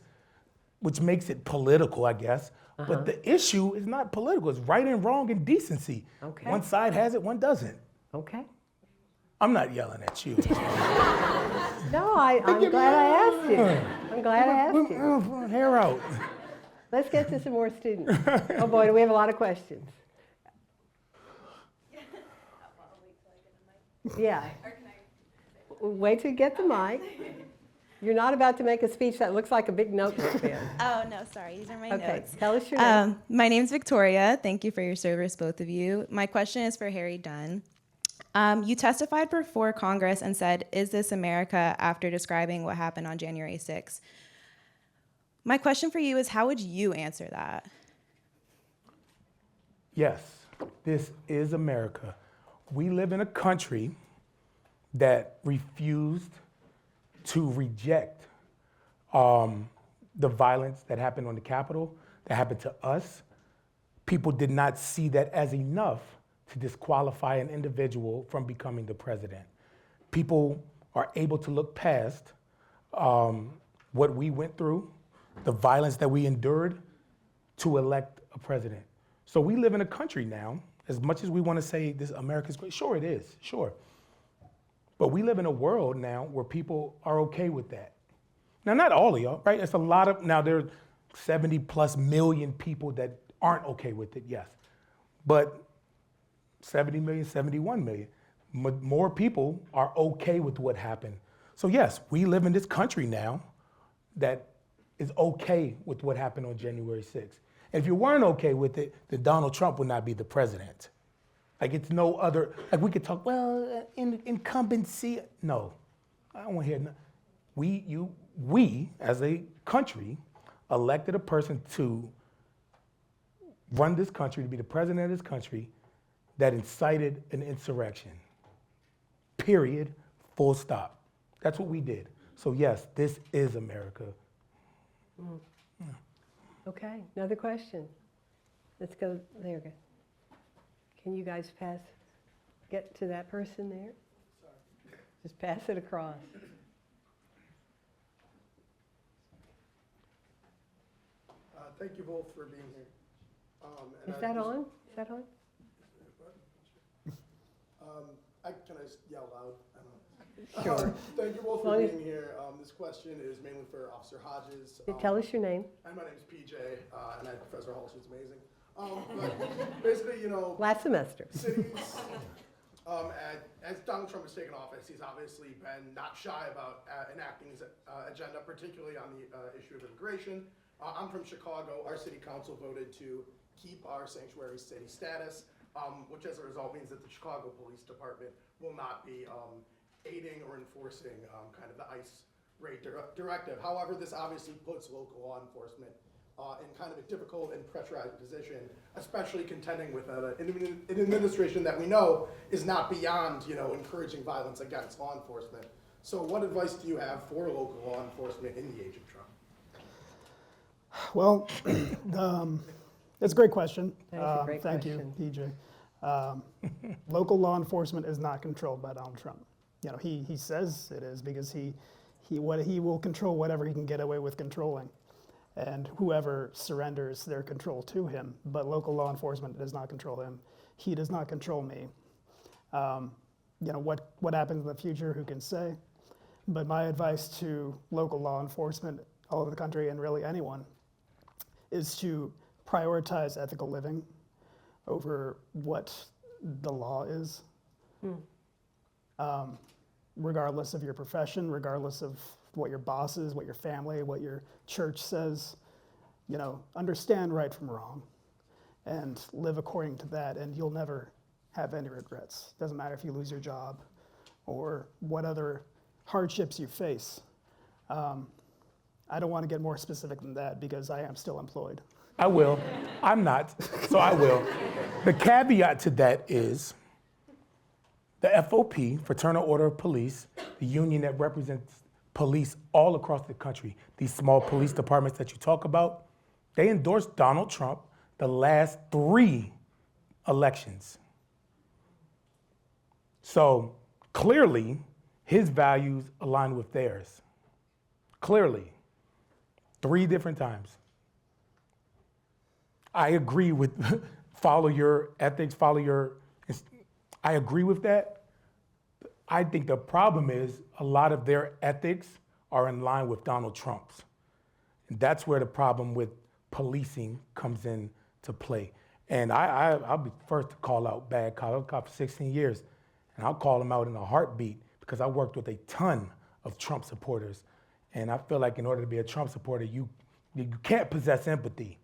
which makes it political, I guess. But the issue is not political. It's right and wrong and decency. Okay. One side has it, one doesn't. Okay. I'm not yelling at you. No, I'm glad I asked you. I'm glad I asked you. Hair out. Let's get to some more students. Oh boy, do we have a lot of questions. Yeah. Wait till you get the mic. You're not about to make a speech that looks like a big notebook then. Oh, no, sorry. These are my Okay, notes. tell us your name. My name's Victoria. Thank you for your service, both of you. My question is for Harry Dunn. You testified before Congress and said, "Is this America?" after describing what happened on January 6th. My question for you is, how would you answer that? Yes, this is America. We live in a country that refused to reject the violence that happened on the Capitol, that happened to us. People did not see that as enough to disqualify an individual from becoming the president. People are able to look past what we went through, the violence that we endured to elect a president. So we live in a country now, as much as we want to say this America's great, sure it is, sure. But we live in a world now where people are okay with that. Now, not all of y'all, right? It's a lot of, now there are 70 plus million people that aren't okay with it, yes. But 70 million, 71 million, more people are okay with what happened. So yes, we live in this country now that is okay with what happened on January 6th. And if you weren't okay with it, then Donald Trump would not be the president. Like it's no other, like we could talk, well, incumbency. No, I don't want to hear no. We as a country elected a person to run this country, to be the president of this country that incited an insurrection. Period, full stop. That's what we did. So yes, this is America. Yeah. Okay, another question. Let's go there. Can you guys get to that person there? Just pass it across. Thank you both for being here. Is that on? Is that on? Can I yell loud? I don't know. Sure. Thank you both for being here. This question is mainly for Officer Hodges. Tell us your name. And my name is PJ, and I had Professor Hall. She's amazing. But basically, you know, Last semester. cities, as Donald Trump has taken office, he's obviously been not shy about enacting his agenda, particularly on the issue of immigration. I'm from Chicago. Our city council voted to keep our sanctuary city status, which as a result means that the Chicago Police Department will not be aiding or enforcing kind of the ICE raid directive. However, this obviously puts local law enforcement in kind of a difficult and pressurized position, especially contending with an administration that we know is not beyond, you know, encouraging violence against law enforcement. So what advice do you have for local law enforcement in the age of Trump? Well, it's a great question. That is a great Thank question. you, PJ. Local law enforcement is not controlled by Donald Trump. You know, he says it is because he will control whatever he can get away with controlling, and whoever surrenders their control to him. But local law enforcement does not control him. He does not control me. You know, what happens in the future, who can say? But my advice to local law enforcement all over the country, and really anyone, is to prioritize ethical living over what the law is. Regardless of your profession, regardless of what your boss is, what your family, what your church says, you know, understand right from wrong and live according to that, and you'll never have any regrets. Doesn't matter if you lose your job or what other hardships you face. I don't want to get more specific than that because I am still employed. I will. I'm not, so I will. The caveat to that is the FOP, Fraternal Order of Police, the union that represents police all across the country, these small police departments that you talk about, they endorsed Donald Trump the last 3 elections. So clearly, his values align with theirs. Clearly, 3 different times. I agree with follow your ethics, I agree with that. I think the problem is a lot of their ethics are in line with Donald Trump's. And that's where the problem with policing comes in to play. And I'll be first to call out bad cops. I was a cop for 16 years, and I'll call them out in a heartbeat because I worked with a ton of Trump supporters. And I feel like in order to be a Trump supporter, you can't possess empathy.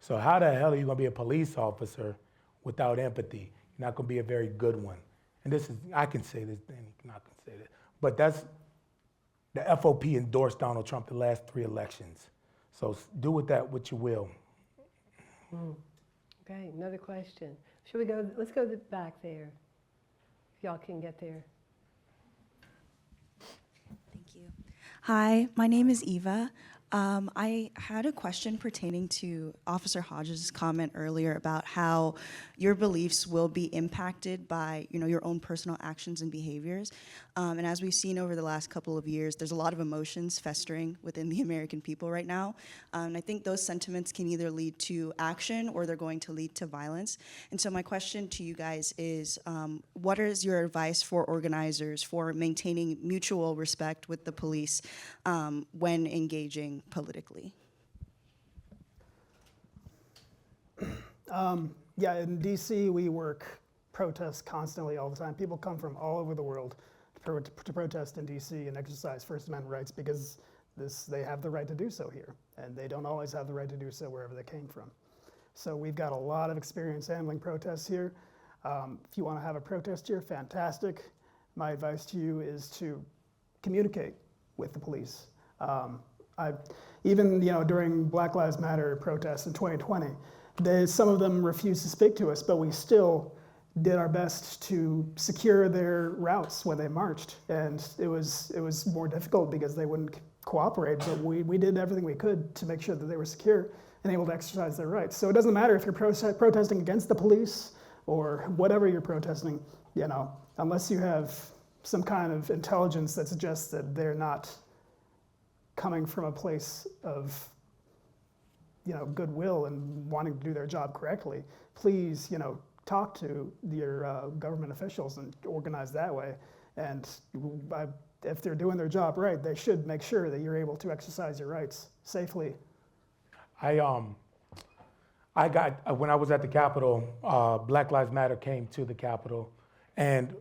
So how the hell are you gonna be a police officer without empathy? You're not gonna be a very good one. And this is, I can say this, and you cannot say that. But that's, the FOP endorsed Donald Trump the last 3 elections. So do with that what you will. Okay, another question. Should we go, let's go back there, if y'all can get there. Thank you. Hi, my name is Eva. I had a question pertaining to Officer Hodges' comment earlier about how your beliefs will be impacted by, your own personal actions and behaviors. And as we've seen over the last couple of years, there's a lot of emotions festering within the American people right now. And I think those sentiments can either lead to action or they're going to lead to violence. And so my question to you guys is, what is your advice for organizers for maintaining mutual respect with the police when engaging politically? Yeah, in DC, we protest constantly all the time. People come from all over the world to protest in DC and exercise First Amendment rights because they have the right to do so here, and they don't always have the right to do so wherever they came from. So we've got a lot of experience handling protests here. If you want to have a protest here, fantastic. My advice to you is to communicate with the police. Even during Black Lives Matter protests in 2020, some of them refused to speak to us, but we still did our best to secure their routes when they marched. And it was more difficult because they wouldn't cooperate, but we did everything we could to make sure that they were secure and able to exercise their rights. So it doesn't matter if you're protesting against the police or whatever you're protesting, unless you have some kind of intelligence that suggests that they're not coming from a place of goodwill and wanting to do their job correctly, please talk to your government officials and organize that way. And if they're doing their job right, they should make sure that you're able to exercise your rights safely. I got, when I was at the Capitol, Black Lives Matter came to the Capitol, and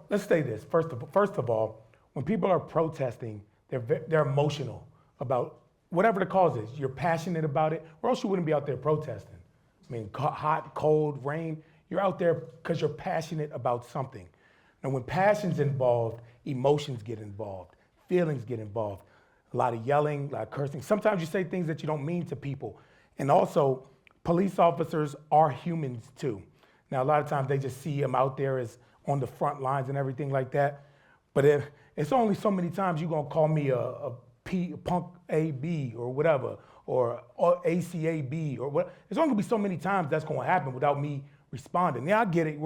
let's say this, first of all, when people are protesting, they're emotional about whatever the cause is. You're passionate about it, or else you wouldn't be out there protesting. I mean, hot, cold, rain, you're out there because you're passionate about something. And when passion's involved, emotions get involved, feelings get involved. A lot of yelling, a lot of cursing. Sometimes you say things that you don't mean to people. And also, police officers are humans too. Now, a lot of times they just see them out there as on the front lines and everything like that. But it's only so many times you're gonna call me a punk AB or whatever, or ACAB or what. There's only gonna be so many times that's gonna happen without me responding. Yeah, I get it.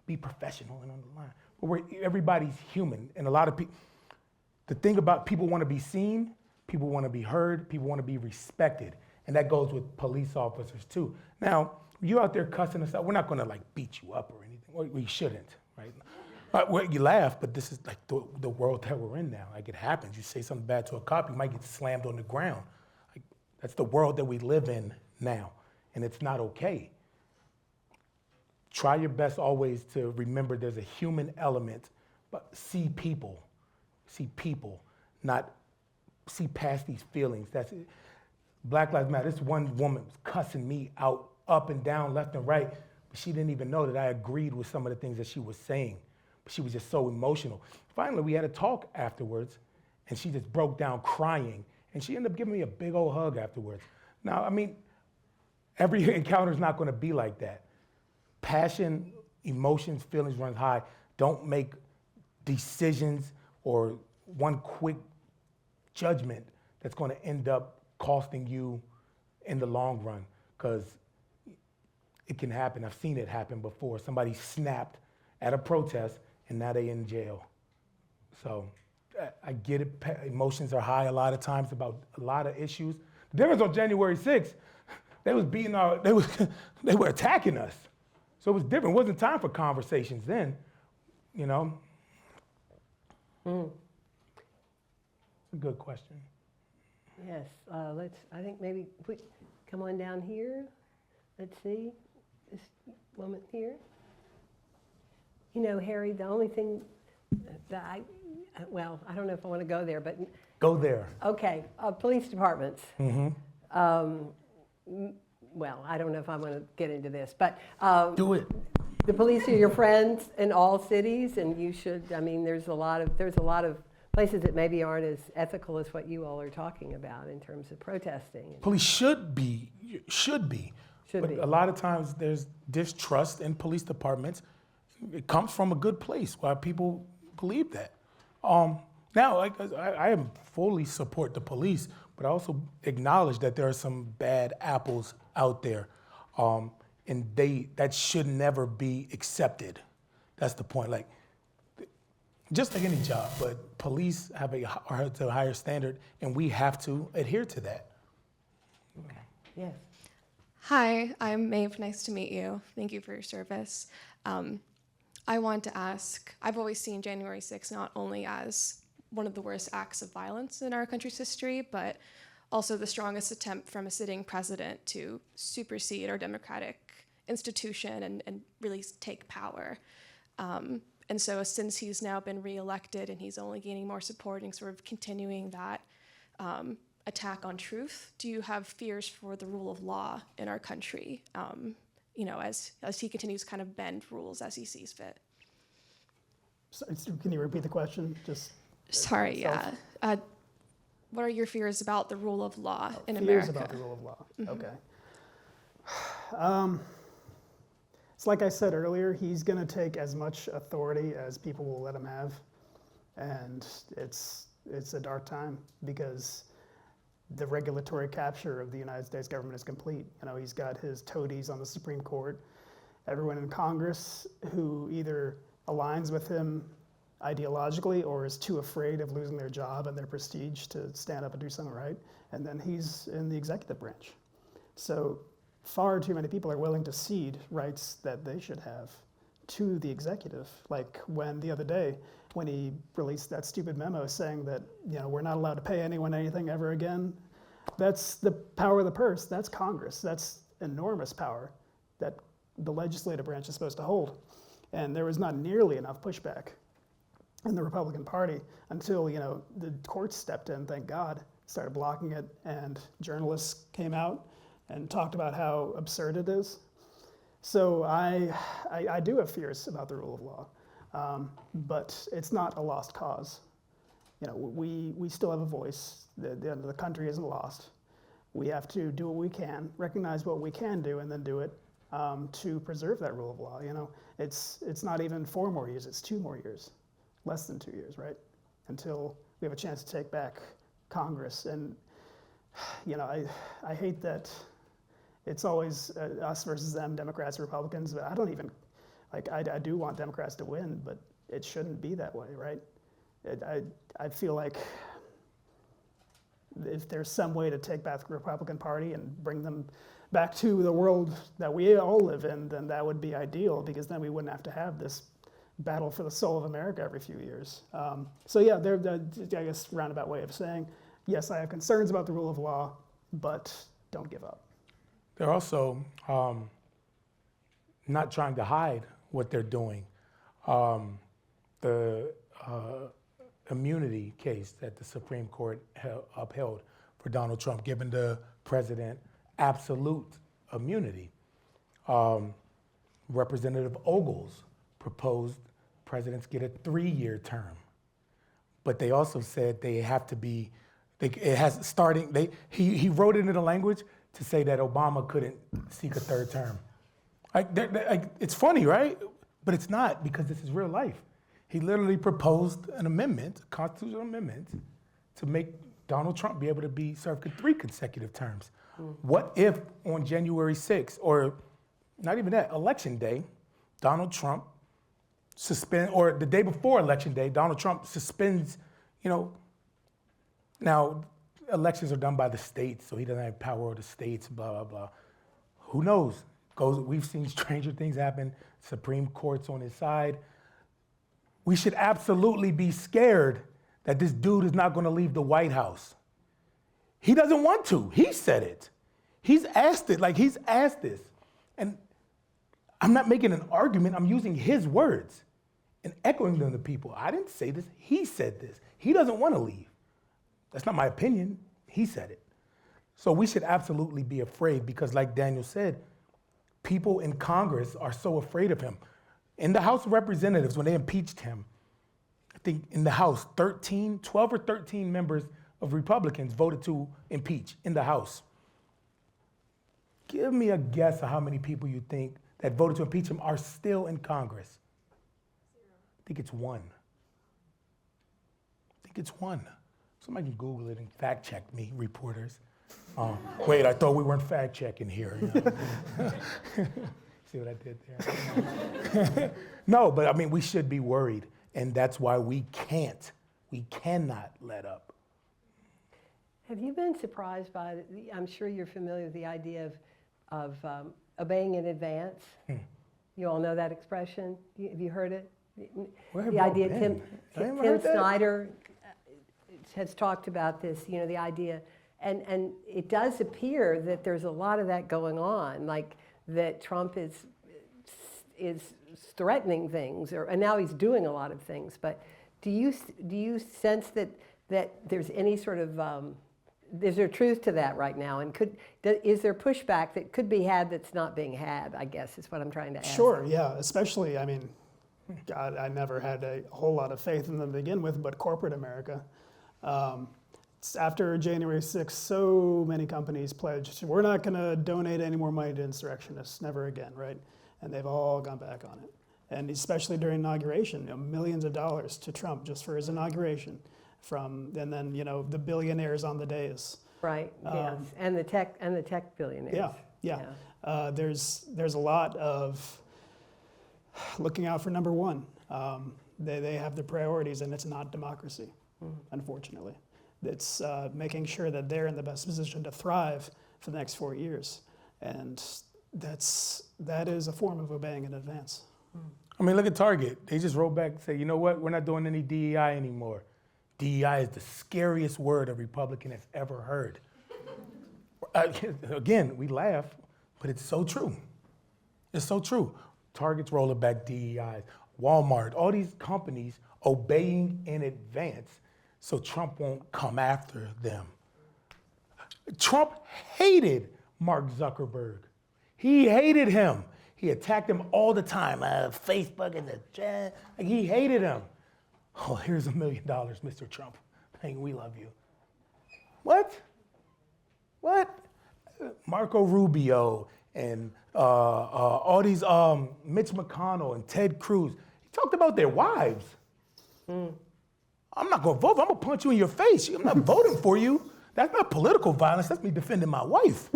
Be professional and on the line. But everybody's human, and a lot of people. The thing about people want to be seen, people want to be heard, people want to be respected, and that goes with police officers too. Now, you out there cussing us out, we're not going to beat you up or anything. Or we shouldn't, right? You laugh, but this is the world that we're in now. It happens. You say something bad to a cop, you might get slammed on the ground. That's the world that we live in now, and it's not okay. Try your best always to remember there's a human element, but see people, not see past these feelings. That's it. Black Lives Matter. This one woman was cussing me out, up and down, left and right, but she didn't even know that I agreed with some of the things that she was saying. But she was just so emotional. Finally, we had a talk afterwards, and she just broke down crying, and she ended up giving me a big old hug afterwards. Now, I mean, every encounter is not going to be like that. Passion, emotions, feelings run high. Don't make decisions or one quick judgment that's going to end up costing you in the long run, because it can happen. I've seen it happen before. Somebody snapped at a protest and now they in jail. So I get it. Emotions are high a lot of times about a lot of issues. The difference on January 6th, they were attacking us. So it was different. It wasn't time for conversations then, It's a good question. Yes, I think maybe come on down here. Let's see, this woman here. Harry, the only thing that I don't know if I want to go there, but. Go there. Okay, police departments. Mm-hmm. Well, I don't know if I want to get into this, but. Do it. The police are your friends in all cities, and you should, there's a lot of places that maybe aren't as ethical as what you all are talking about in terms of protesting. Police should be. But a lot of times there's distrust in police departments. It comes from a good place why people believe that. Now, I fully support the police, but I also acknowledge that there are some bad apples out there, and that should never be accepted. That's the point. Like, just like any job, but police are held to a higher standard, and we have to adhere to that. Okay. Yes. Hi, I'm Maeve. Nice to meet you. Thank you for your service. I want to ask, I've always seen January 6th not only as one of the worst acts of violence in our country's history, but also the strongest attempt from a sitting president to supersede our democratic institution and really take power. And so since he's now been reelected and he's only gaining more support and sort of continuing that attack on truth, do you have fears for the rule of law in our country, as he continues to kind of bend rules as he sees fit? So, can you repeat the question? Sorry, yeah. What are your fears about the rule of law in fears America? About the rule of law, okay. It's like I said earlier, he's going to take as much authority as people will let him have, and it's a dark time because the regulatory capture of the United States government is complete. He's got his toadies on the Supreme Court, everyone in Congress who either aligns with him ideologically or is too afraid of losing their job and their prestige to stand up and do something right, and then he's in the executive branch. So far too many people are willing to cede rights that they should have to the executive. Like the other day, when he released that stupid memo saying that we're not allowed to pay anyone anything ever again. That's the power of the purse. That's Congress. That's enormous power that the legislative branch is supposed to hold. And there was not nearly enough pushback in the Republican Party until the courts stepped in, thank God, started blocking it, and journalists came out and talked about how absurd it is. So I do have fears about the rule of law, but it's not a lost cause. We still have a voice. The country isn't lost. We have to do what we can, recognize what we can do, and then do it to preserve that rule of law. It's not even 4 more years, it's 2 more years, less than 2 years, right? Until we have a chance to take back Congress. And I hate that it's always us versus them, Democrats, Republicans, but I don't even, I do want Democrats to win, but it shouldn't be that way, right? I feel like if there's some way to take back the Republican Party and bring them back to the world that we all live in, then that would be ideal, because then we wouldn't have to have this battle for the soul of America every few years. So yeah, I guess roundabout way of saying, yes, I have concerns about the rule of law, but don't give up. They're also not trying to hide what they're doing. The immunity case that the Supreme Court upheld for Donald Trump, giving the president absolute immunity. Representative Ogles proposed presidents get a 3-year term, but they also said they have to be, he wrote it into the language to say that Obama couldn't seek a 3rd term. It's funny, right? But it's not, because this is real life. He literally proposed an amendment, a constitutional amendment, to make Donald Trump be able to serve 3 consecutive terms. What if on January 6th, or not even that, Election Day, Donald Trump or the day before Election Day, Donald Trump suspends, now elections are done by the states, so he doesn't have power over the states, blah, blah, blah. Who knows? We've seen stranger things happen. Supreme Court's on his side. We should absolutely be scared that this dude is not going to leave the White House. He doesn't want to. He said it. He's asked it. He's asked this. And I'm not making an argument. I'm using his words and echoing them to people. I didn't say this. He said this. He doesn't want to leave. That's not my opinion. He said it. So we should absolutely be afraid, because like Daniel said, people in Congress are so afraid of him. In the House of Representatives, when they impeached him, I think in the House, 12 or 13 members of Republicans voted to impeach in the House. Give me a guess of how many people you think that voted to impeach him are still in Congress. 0. I think it's 1. Somebody can Google it and fact check me, reporters. Wait, I thought we weren't fact checking here. You know? See what I did there? No, but I mean, we should be worried, and that's why we cannot let up. Have you been surprised by, I'm sure you're familiar with the idea of obeying in advance? You all know that expression? Have you heard it? The idea, Tim Snyder has talked about this, you know, the idea, and it does appear that there's a lot of that going on, like that Trump is threatening things, and now he's doing a lot of things. But do you sense that there's any sort of is there truth to that right now? And is there pushback that could be had that's not being had, I guess is what I'm trying to ask. Sure, yeah, especially, I mean, God, I never had a whole lot of faith in them to begin with, but corporate America. After January 6th, so many companies pledged, we're not gonna donate any more money to insurrectionists, never again, right? And they've all gone back on it. And especially during inauguration, you know, millions of dollars to Trump just for his inauguration. And then, you know, the billionaires on the dais. Right, yes, and the tech billionaires. Yeah. There's a lot of looking out for number one. They have their priorities, and it's not democracy, unfortunately. It's making sure that they're in the best position to thrive for the next 4 years. And that is a form of obeying in advance. I mean, look at Target. They just rolled back and said, you know what, we're not doing any DEI anymore. DEI is the scariest word a Republican has ever heard. Again, we laugh, but it's so true. It's so true. Target's rolling back DEI, Walmart, all these companies obeying in advance so Trump won't come after them. Trump hated Mark Zuckerberg. He hated him. He attacked him all the time. Facebook and the chat. He hated him. Oh, here's $1 million, Mr. Trump. Hey, we love you. What? Marco Rubio and all these Mitch McConnell and Ted Cruz. He talked about their wives. I'm not gonna vote. I'm gonna punch you in your face. I'm not voting for you. That's not political violence. That's me defending my wife.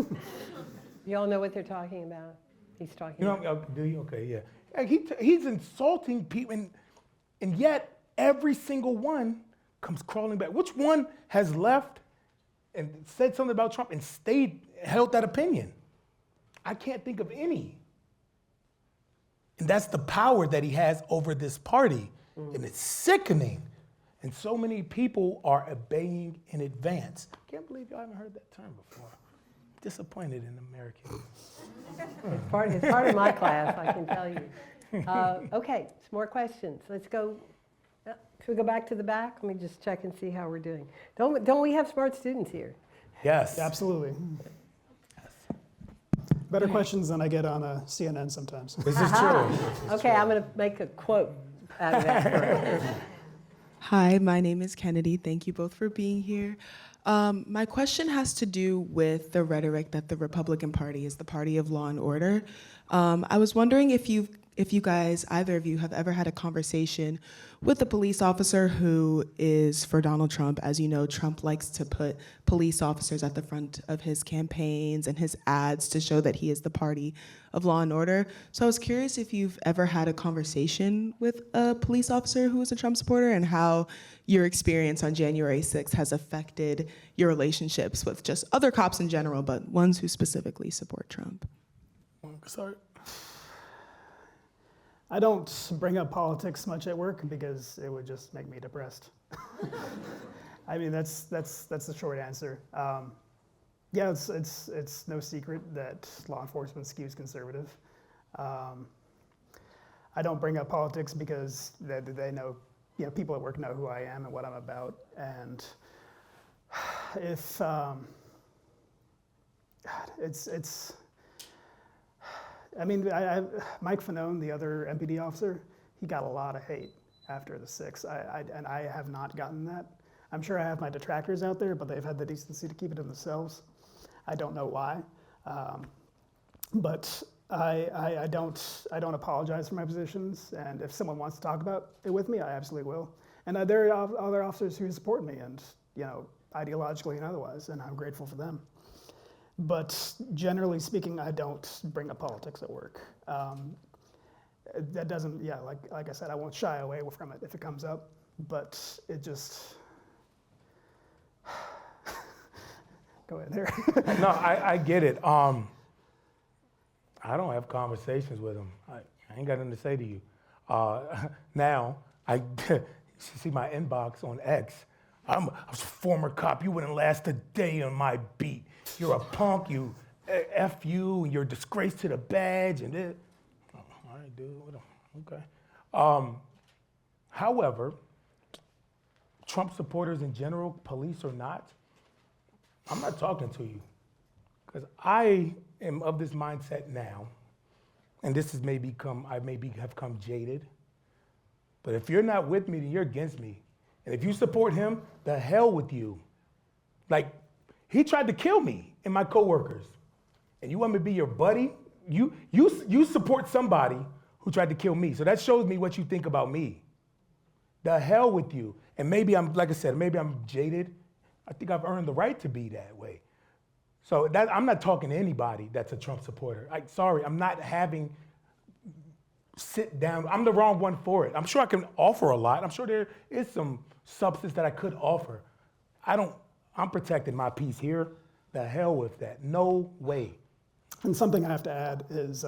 You all know what they're talking about? He's talking You know, about. do you? Okay, yeah. And he's insulting people, and yet every single one comes crawling back. Which one has left and said something about Trump and held that opinion? I can't think of any. And that's the power that he has over this party. And it's sickening. And so many people are obeying in advance. Can't believe y'all haven't heard that term before. Disappointed in Americans. It's part of my class, I can tell you. Okay, some more questions. Let's go. Should we go back to the back? Let me just check and see how we're doing. Don't we have smart students here? Yes. Absolutely. Better questions than I get on CNN sometimes. This is true. Okay, I'm going to make a quote out of that. Hi, my name is Kennedy. Thank you both for being here. My question has to do with the rhetoric that the Republican Party is the party of law and order. I was wondering if you guys, either of you, have ever had a conversation with a police officer who is for Donald Trump. As you know, Trump likes to put police officers at the front of his campaigns and his ads to show that he is the party of law and order. So I was curious if you've ever had a conversation with a police officer who is a Trump supporter and how your experience on January 6th has affected your relationships with just other cops in general, but ones who specifically support Trump. Sorry. I don't bring up politics much at work because it would just make me depressed. I mean, that's the short answer. Yeah, it's no secret that law enforcement skews conservative. I don't bring up politics because they know, you know, people at work know who I am and what I'm about. And if I mean, Mike Fanone, the other MPD officer, he got a lot of hate after the 6th, and I have not gotten that. I'm sure I have my detractors out there, but they've had the decency to keep it to themselves. I don't know why, but I don't apologize for my positions, and if someone wants to talk about it with me, I absolutely will. And there are other officers who support me, and ideologically and otherwise, and I'm grateful for them. But generally speaking, I don't bring up politics at work. That doesn't, like I said, I won't shy away from it if it comes up, but it just, go ahead there. No, I get it. I don't have conversations with them. I ain't got nothing to say to you. Now, I see my inbox on X. I was a former cop. You wouldn't last a day on my beat. You're a punk. You F you, and you're a disgrace to the badge. And this. Oh, all right, dude. Okay. However, Trump supporters in general, police or not, I'm not talking to you. Because I am of this mindset now, and this has I maybe have come jaded. But if you're not with me, then you're against me. And if you support him, the hell with you. Like, he tried to kill me and my coworkers. And you want me to be your buddy? You support somebody who tried to kill me. So that shows me what you think about me. The hell with you. And maybe like I said, maybe I'm jaded. I think I've earned the right to be that way. So I'm not talking to anybody that's a Trump supporter. Sorry, I'm not having sit down. I'm the wrong one for it. I'm sure I can offer a lot. I'm sure there is some substance that I could offer. I'm protecting my peace here. The hell with that. No way. And something I have to add is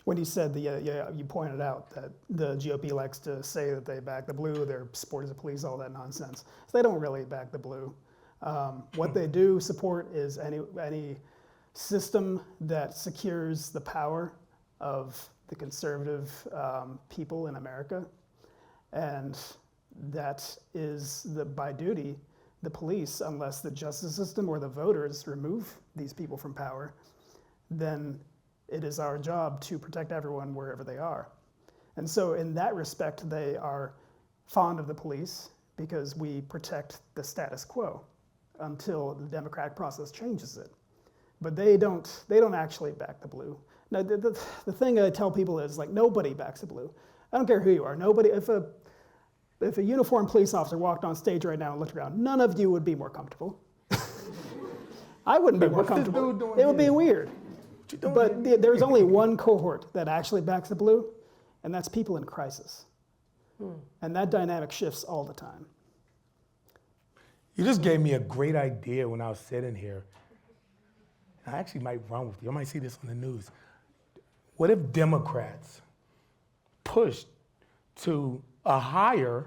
when you said, you pointed out that the GOP likes to say that they back the blue, they're supporters of police, all that nonsense. So they don't really back the blue. What they do support is any system that secures the power of the conservative people in America. And that is by duty, the police, unless the justice system or the voters remove these people from power, then it is our job to protect everyone wherever they are. And so in that respect, they are fond of the police because we protect the status quo until the democratic process changes it. But they don't actually back the blue. Now, the thing I tell people is, like, nobody backs the blue. I don't care who you are. Nobody, if a uniformed police officer walked on stage right now and looked around, none of you would be more comfortable. I wouldn't be more comfortable. It would be weird. But there's only one cohort that actually backs the blue, and that's people in crisis. And that dynamic shifts all the time. You just gave me a great idea when I was sitting here. I actually might run with you. I might see this on the news. What if Democrats pushed to a higher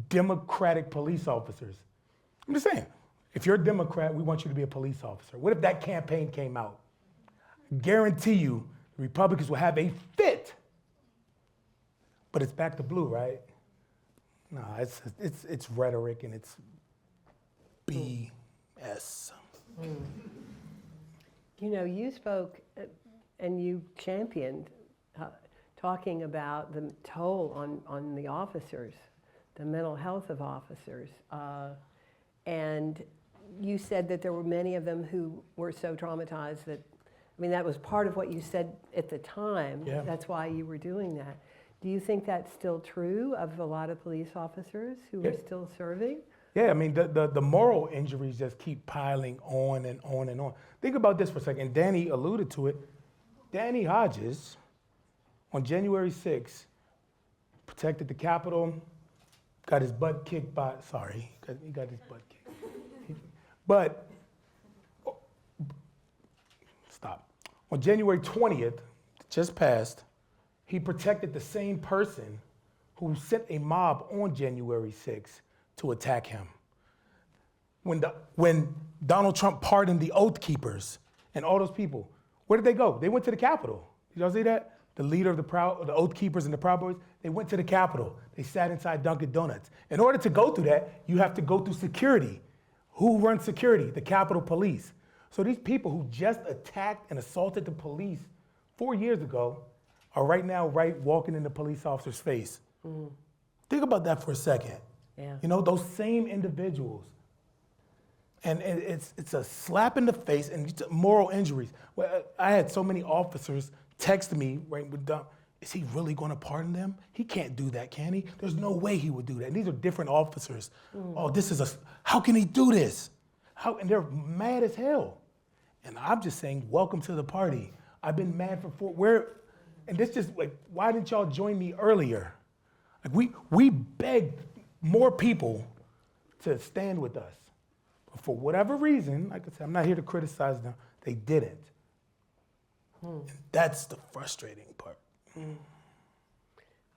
Democratic police officers? I'm just saying, if you're a Democrat, we want you to be a police officer. What if that campaign came out? Guarantee you, the Republicans will have a fit. But it's back to blue, right? No, it's rhetoric and it's BS. You know, you spoke and you championed talking about the toll on the officers, the mental health of officers. And you said that there were many of them who were so traumatized that, I mean, that was part of what you said at the time. Yeah. That's why you were doing that. Do you think that's still true of a lot of police officers who are still serving? Yeah, I mean, the moral injuries just keep piling on and on and on. Think about this for a second. Danny alluded to it. Danny Hodges, on January 6th, protected the Capitol, got his butt kicked by, he got his butt kicked. But, stop. On January 20th, just passed, he protected the same person who sent a mob on January 6th to attack him. When Donald Trump pardoned the Oath Keepers and all those people, where did they go? They went to the Capitol. Did y'all see that? The leader of the Oath Keepers and the Proud Boys, they went to the Capitol. They sat inside Dunkin' Donuts. In order to go through that, you have to go through security. Who runs security? The Capitol Police. So these people who just attacked and assaulted the police 4 years ago are right now walking in the police officer's face. Mm-hmm. Think about that for a second. Yeah. You know, those same individuals. And it's a slap in the face and moral injuries. Well, I had so many officers text me, right, with is he really going to pardon them? He can't do that, can he? There's no way he would do that. And these are different officers. Oh, how can he do this? And they're mad as hell. And I'm just saying, welcome to the party. I've been mad and this just like, why didn't y'all join me earlier? Like we begged more people to stand with us. But for whatever reason, like I said, I'm not here to criticize them, they didn't. And that's the frustrating part.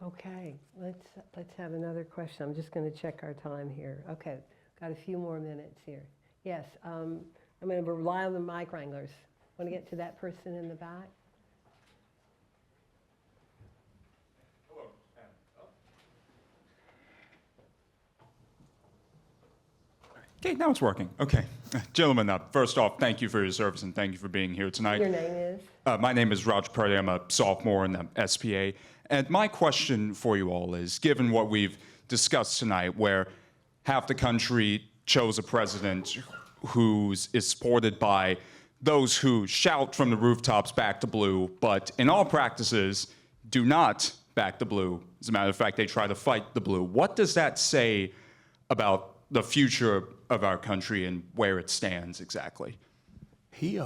Okay, let's have another question. I'm just going to check our time here. Okay, got a few more minutes here. Yes, I'm going to rely on the mic wranglers. Want to get to that person in the back? Okay, now it's working. Okay. Gentlemen, first off, thank you for your service and thank you for being here tonight. Your name is? My name is Raj Purdy. I'm a sophomore in the SPA. And my question for you all is, given what we've discussed tonight, where half the country chose a president who is supported by those who shout from the rooftops, back to blue, but in all practices do not back the blue. As a matter of fact, they try to fight the blue. What does that say about the future of our country and where it stands exactly? He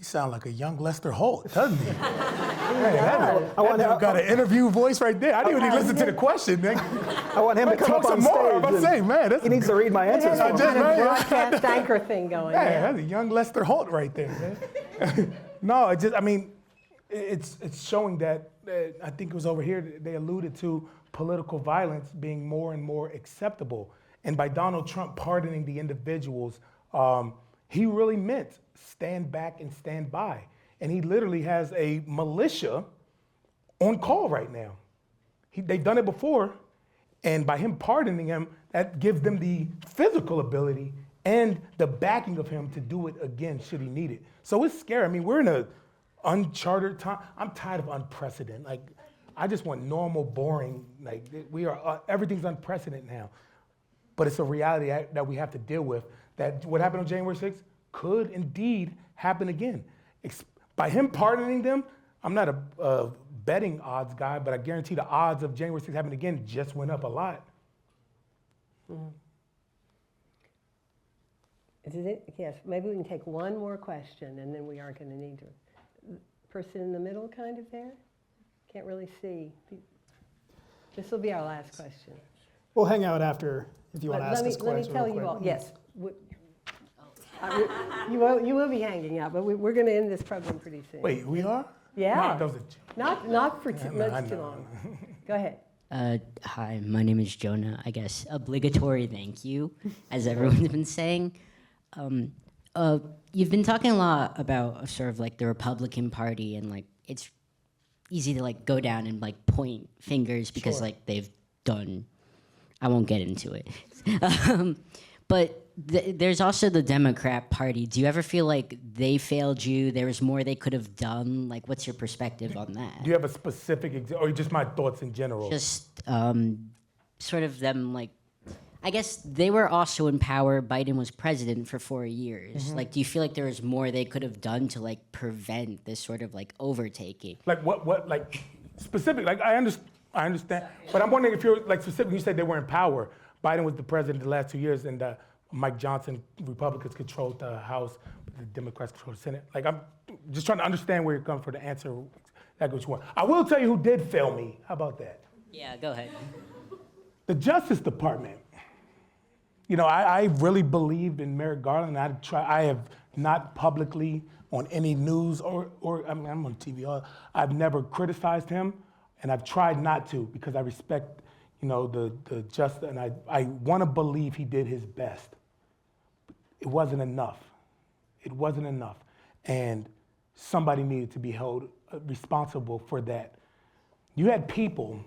sounds like a young Lester Holt, doesn't he? I want him got an interview voice right there. I didn't even listen to the question, man. I want him to come up on stage. I'm saying, man, he needs to read my answers. Kind of broadcast anchor thing going. Yeah, that's a young Lester Holt right there, man. No, it's showing that, I think it was over here, they alluded to political violence being more and more acceptable. And by Donald Trump pardoning the individuals, he really meant stand back and stand by. And he literally has a militia on call right now. They've done it before, and by him pardoning him, that gives them the physical ability and the backing of him to do it again should he need it. So it's scary. I mean, we're in an uncharted time. I'm tired of unprecedented. Like, I just want normal, boring. Like, everything's unprecedented now. But it's a reality that we have to deal with, that what happened on January 6th could indeed happen again. By him pardoning them, I'm not a betting odds guy, but I guarantee the odds of January 6th happening again just went up a lot. Is it? Yes, maybe we can take one more question and then we aren't going to need to. Person in the middle kind of there? Can't really see. This will be our last question. We'll hang out after if you want to ask us questions. Let me tell you all, yes. You will be hanging out, but we're going to end this program pretty soon. Wait, we are? Yeah. No, not for much too long. Go ahead. Hi, my name is Jonah. I guess obligatory thank you, as everyone's been saying. You've been talking a lot about sort of like the Republican Party and like it's easy to like go down and like point fingers because like they've done. I won't get into it, but there's also the Democrat Party. Do you ever feel like they failed you? There was more they could have done. Like, what's your perspective on that? Do you have a specific example, or just my thoughts in general? Just sort of them like. I guess they were also in power. Biden was president for 4 years. Mm-hmm. Like, do you feel like there was more they could have done to like prevent this sort of like overtaking? Like what like specific? Like I understand, but I'm wondering if you're like specific. You said they were in power. Biden was the president the last 2 years, and Mike Johnson, Republicans controlled the House, but the Democrats controlled the Senate. Like I'm just trying to understand where you're coming from to answer exactly what you want. I will tell you who did fail me. How about that? Yeah, go ahead. The Justice Department. You know, I really believed in Merrick Garland. I have not publicly on any news or I mean, I'm on TV. I've never criticized him, and I've tried not to because I respect, you know, the justice, and I want to believe he did his best. It wasn't enough. It wasn't enough, and somebody needed to be held responsible for that. You had people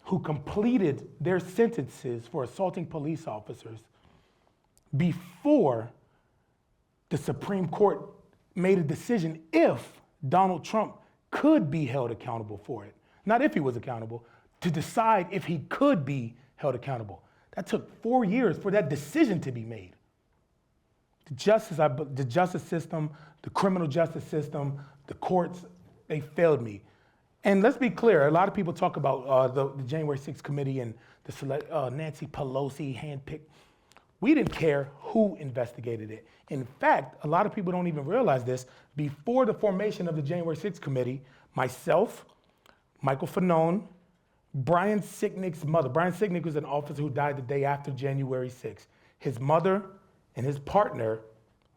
who completed their sentences for assaulting police officers before the Supreme Court made a decision if Donald Trump could be held accountable for it. Not if he was accountable, to decide if he could be held accountable. That took 4 years for that decision to be made. The justice system, the criminal justice system, the courts, they failed me. And let's be clear, a lot of people talk about the January 6th committee and the Nancy Pelosi handpicked. We didn't care who investigated it. In fact, a lot of people don't even realize this. Before the formation of the January 6th committee, myself, Michael Fanone, Brian Sicknick's mother. Brian Sicknick was an officer who died the day after January 6th. His mother and his partner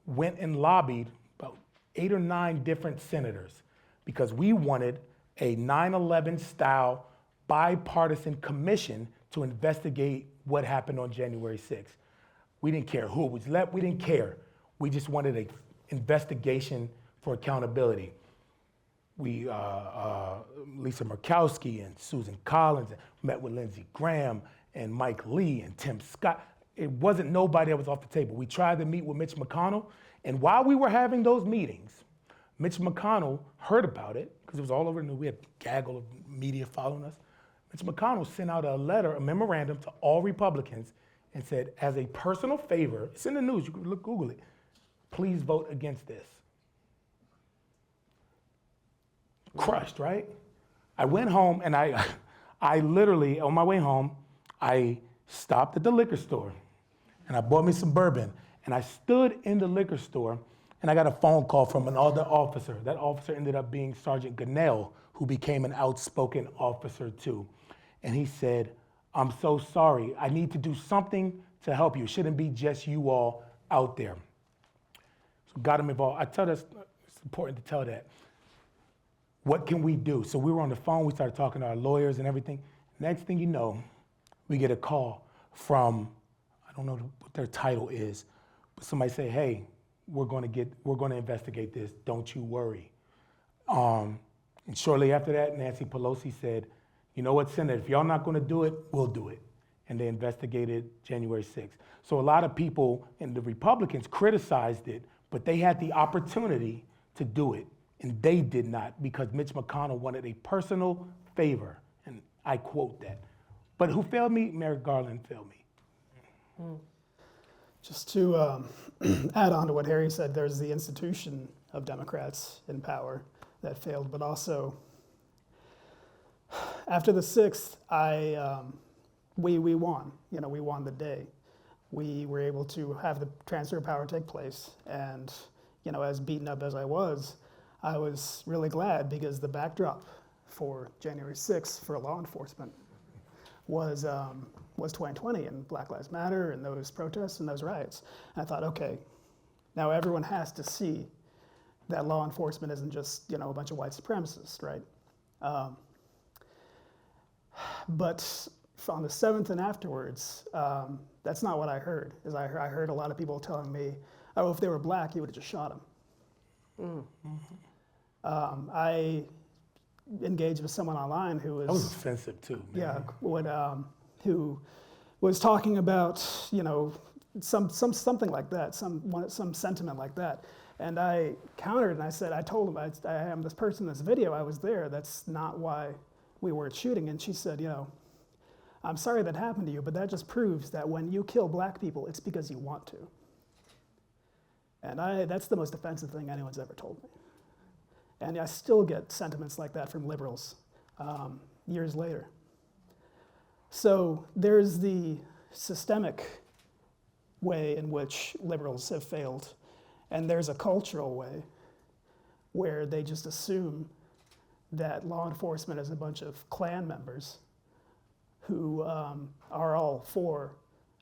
went and lobbied about 8 or 9 different senators because we wanted a 9/11 style bipartisan commission to investigate what happened on January 6th. We didn't care who was left, we didn't care. We just wanted an investigation for accountability. We, Lisa Murkowski and Susan Collins met with Lindsey Graham and Mike Lee and Tim Scott. It wasn't nobody that was off the table. We tried to meet with Mitch McConnell, and while we were having those meetings, Mitch McConnell heard about it, because it was all over the news. We had a gaggle of media following us. Mitch McConnell sent out a letter, a memorandum to all Republicans and said, as a personal favor, it's in the news, you can look, Google it, please vote against this. Crushed, right? I went home and I literally, on my way home, I stopped at the liquor store and I bought me some bourbon and I stood in the liquor store and I got a phone call from another officer. That officer ended up being Sergeant Gunnell, who became an outspoken officer too. And he said, I'm so sorry. I need to do something to help you. It shouldn't be just you all out there. So got him involved. I tell this, it's important to tell that. What can we do? So we were on the phone, we started talking to our lawyers and everything. Next thing you know, we get a call from, I don't know what their title is, but somebody say, hey, we're gonna investigate this, don't you worry. And shortly after that, Nancy Pelosi said, you know what, Senator, if y'all not gonna do it, we'll do it. And they investigated January 6th. So a lot of people and the Republicans criticized it, but they had the opportunity to do it. And they did not, because Mitch McConnell wanted a personal favor. And I quote that. But who failed me? Merrick Garland failed me. Just to add on to what Harry said, there's the institution of Democrats in power that failed, but also after the 6th, we won. You know, we won the day. We were able to have the transfer of power take place, and you know, as beaten up as I was really glad because the backdrop for January 6th for law enforcement was 2020 and Black Lives Matter and those protests and those riots. And I thought, okay, now everyone has to see that law enforcement isn't just, you know, a bunch of white supremacists, right? But on the 7th and afterwards, that's not what I heard. I heard a lot of people telling me, oh, if they were black, you would have just shot them. I engaged with someone online who was... That was offensive too, man. Yeah, who was talking about, you know, something like that, some sentiment like that. And I countered and I said, I told him, I am this person in this video, I was there, that's not why we weren't shooting. And she said, you know, I'm sorry that happened to you, but that just proves that when you kill black people, it's because you want to. And that's the most offensive thing anyone's ever told me. And I still get sentiments like that from liberals years later. So there's the systemic way in which liberals have failed, and there's a cultural way where they just assume that law enforcement is a bunch of Klan members who are all for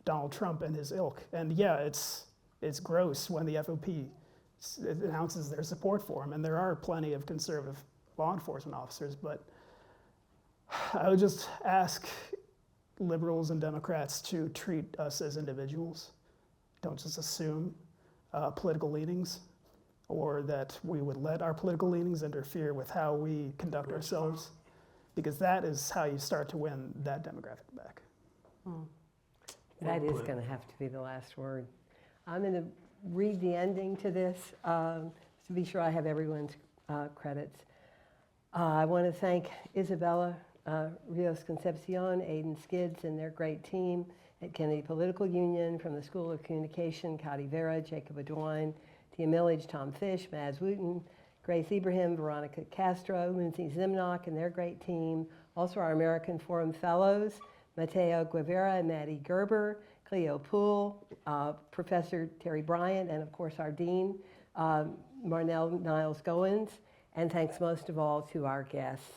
Donald Trump and his ilk. And yeah, it's gross when the FOP announces their support for him, and there are plenty of conservative law enforcement officers, but I would just ask liberals and Democrats to treat us as individuals. Don't just assume political leanings, or that we would let our political leanings interfere with how we conduct ourselves, because that is how you start to win that demographic back. That is going to have to be the last word. I'm going to read the ending to this to be sure I have everyone's credits. I want to thank Isabella Rios Concepcion, Aidan Skids, and their great team at Kennedy Political Union, from the School of Communication, Cody Vera, Jacob Adwine, Tia Millage, Tom Fish, Maz Wooten, Grace Ibrahim, Veronica Castro, Lindsay Zimnock and their great team. Also our American Forum Fellows, Mateo Guevara and Maddie Gerber, Cleo Poole, Professor Terry Bryant, and of course our Dean, Marnell Niles Goins. And thanks most of all to our guests,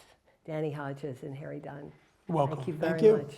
Danny Hodges and Harry Dunn. You're welcome. Thank you very Thank you. much.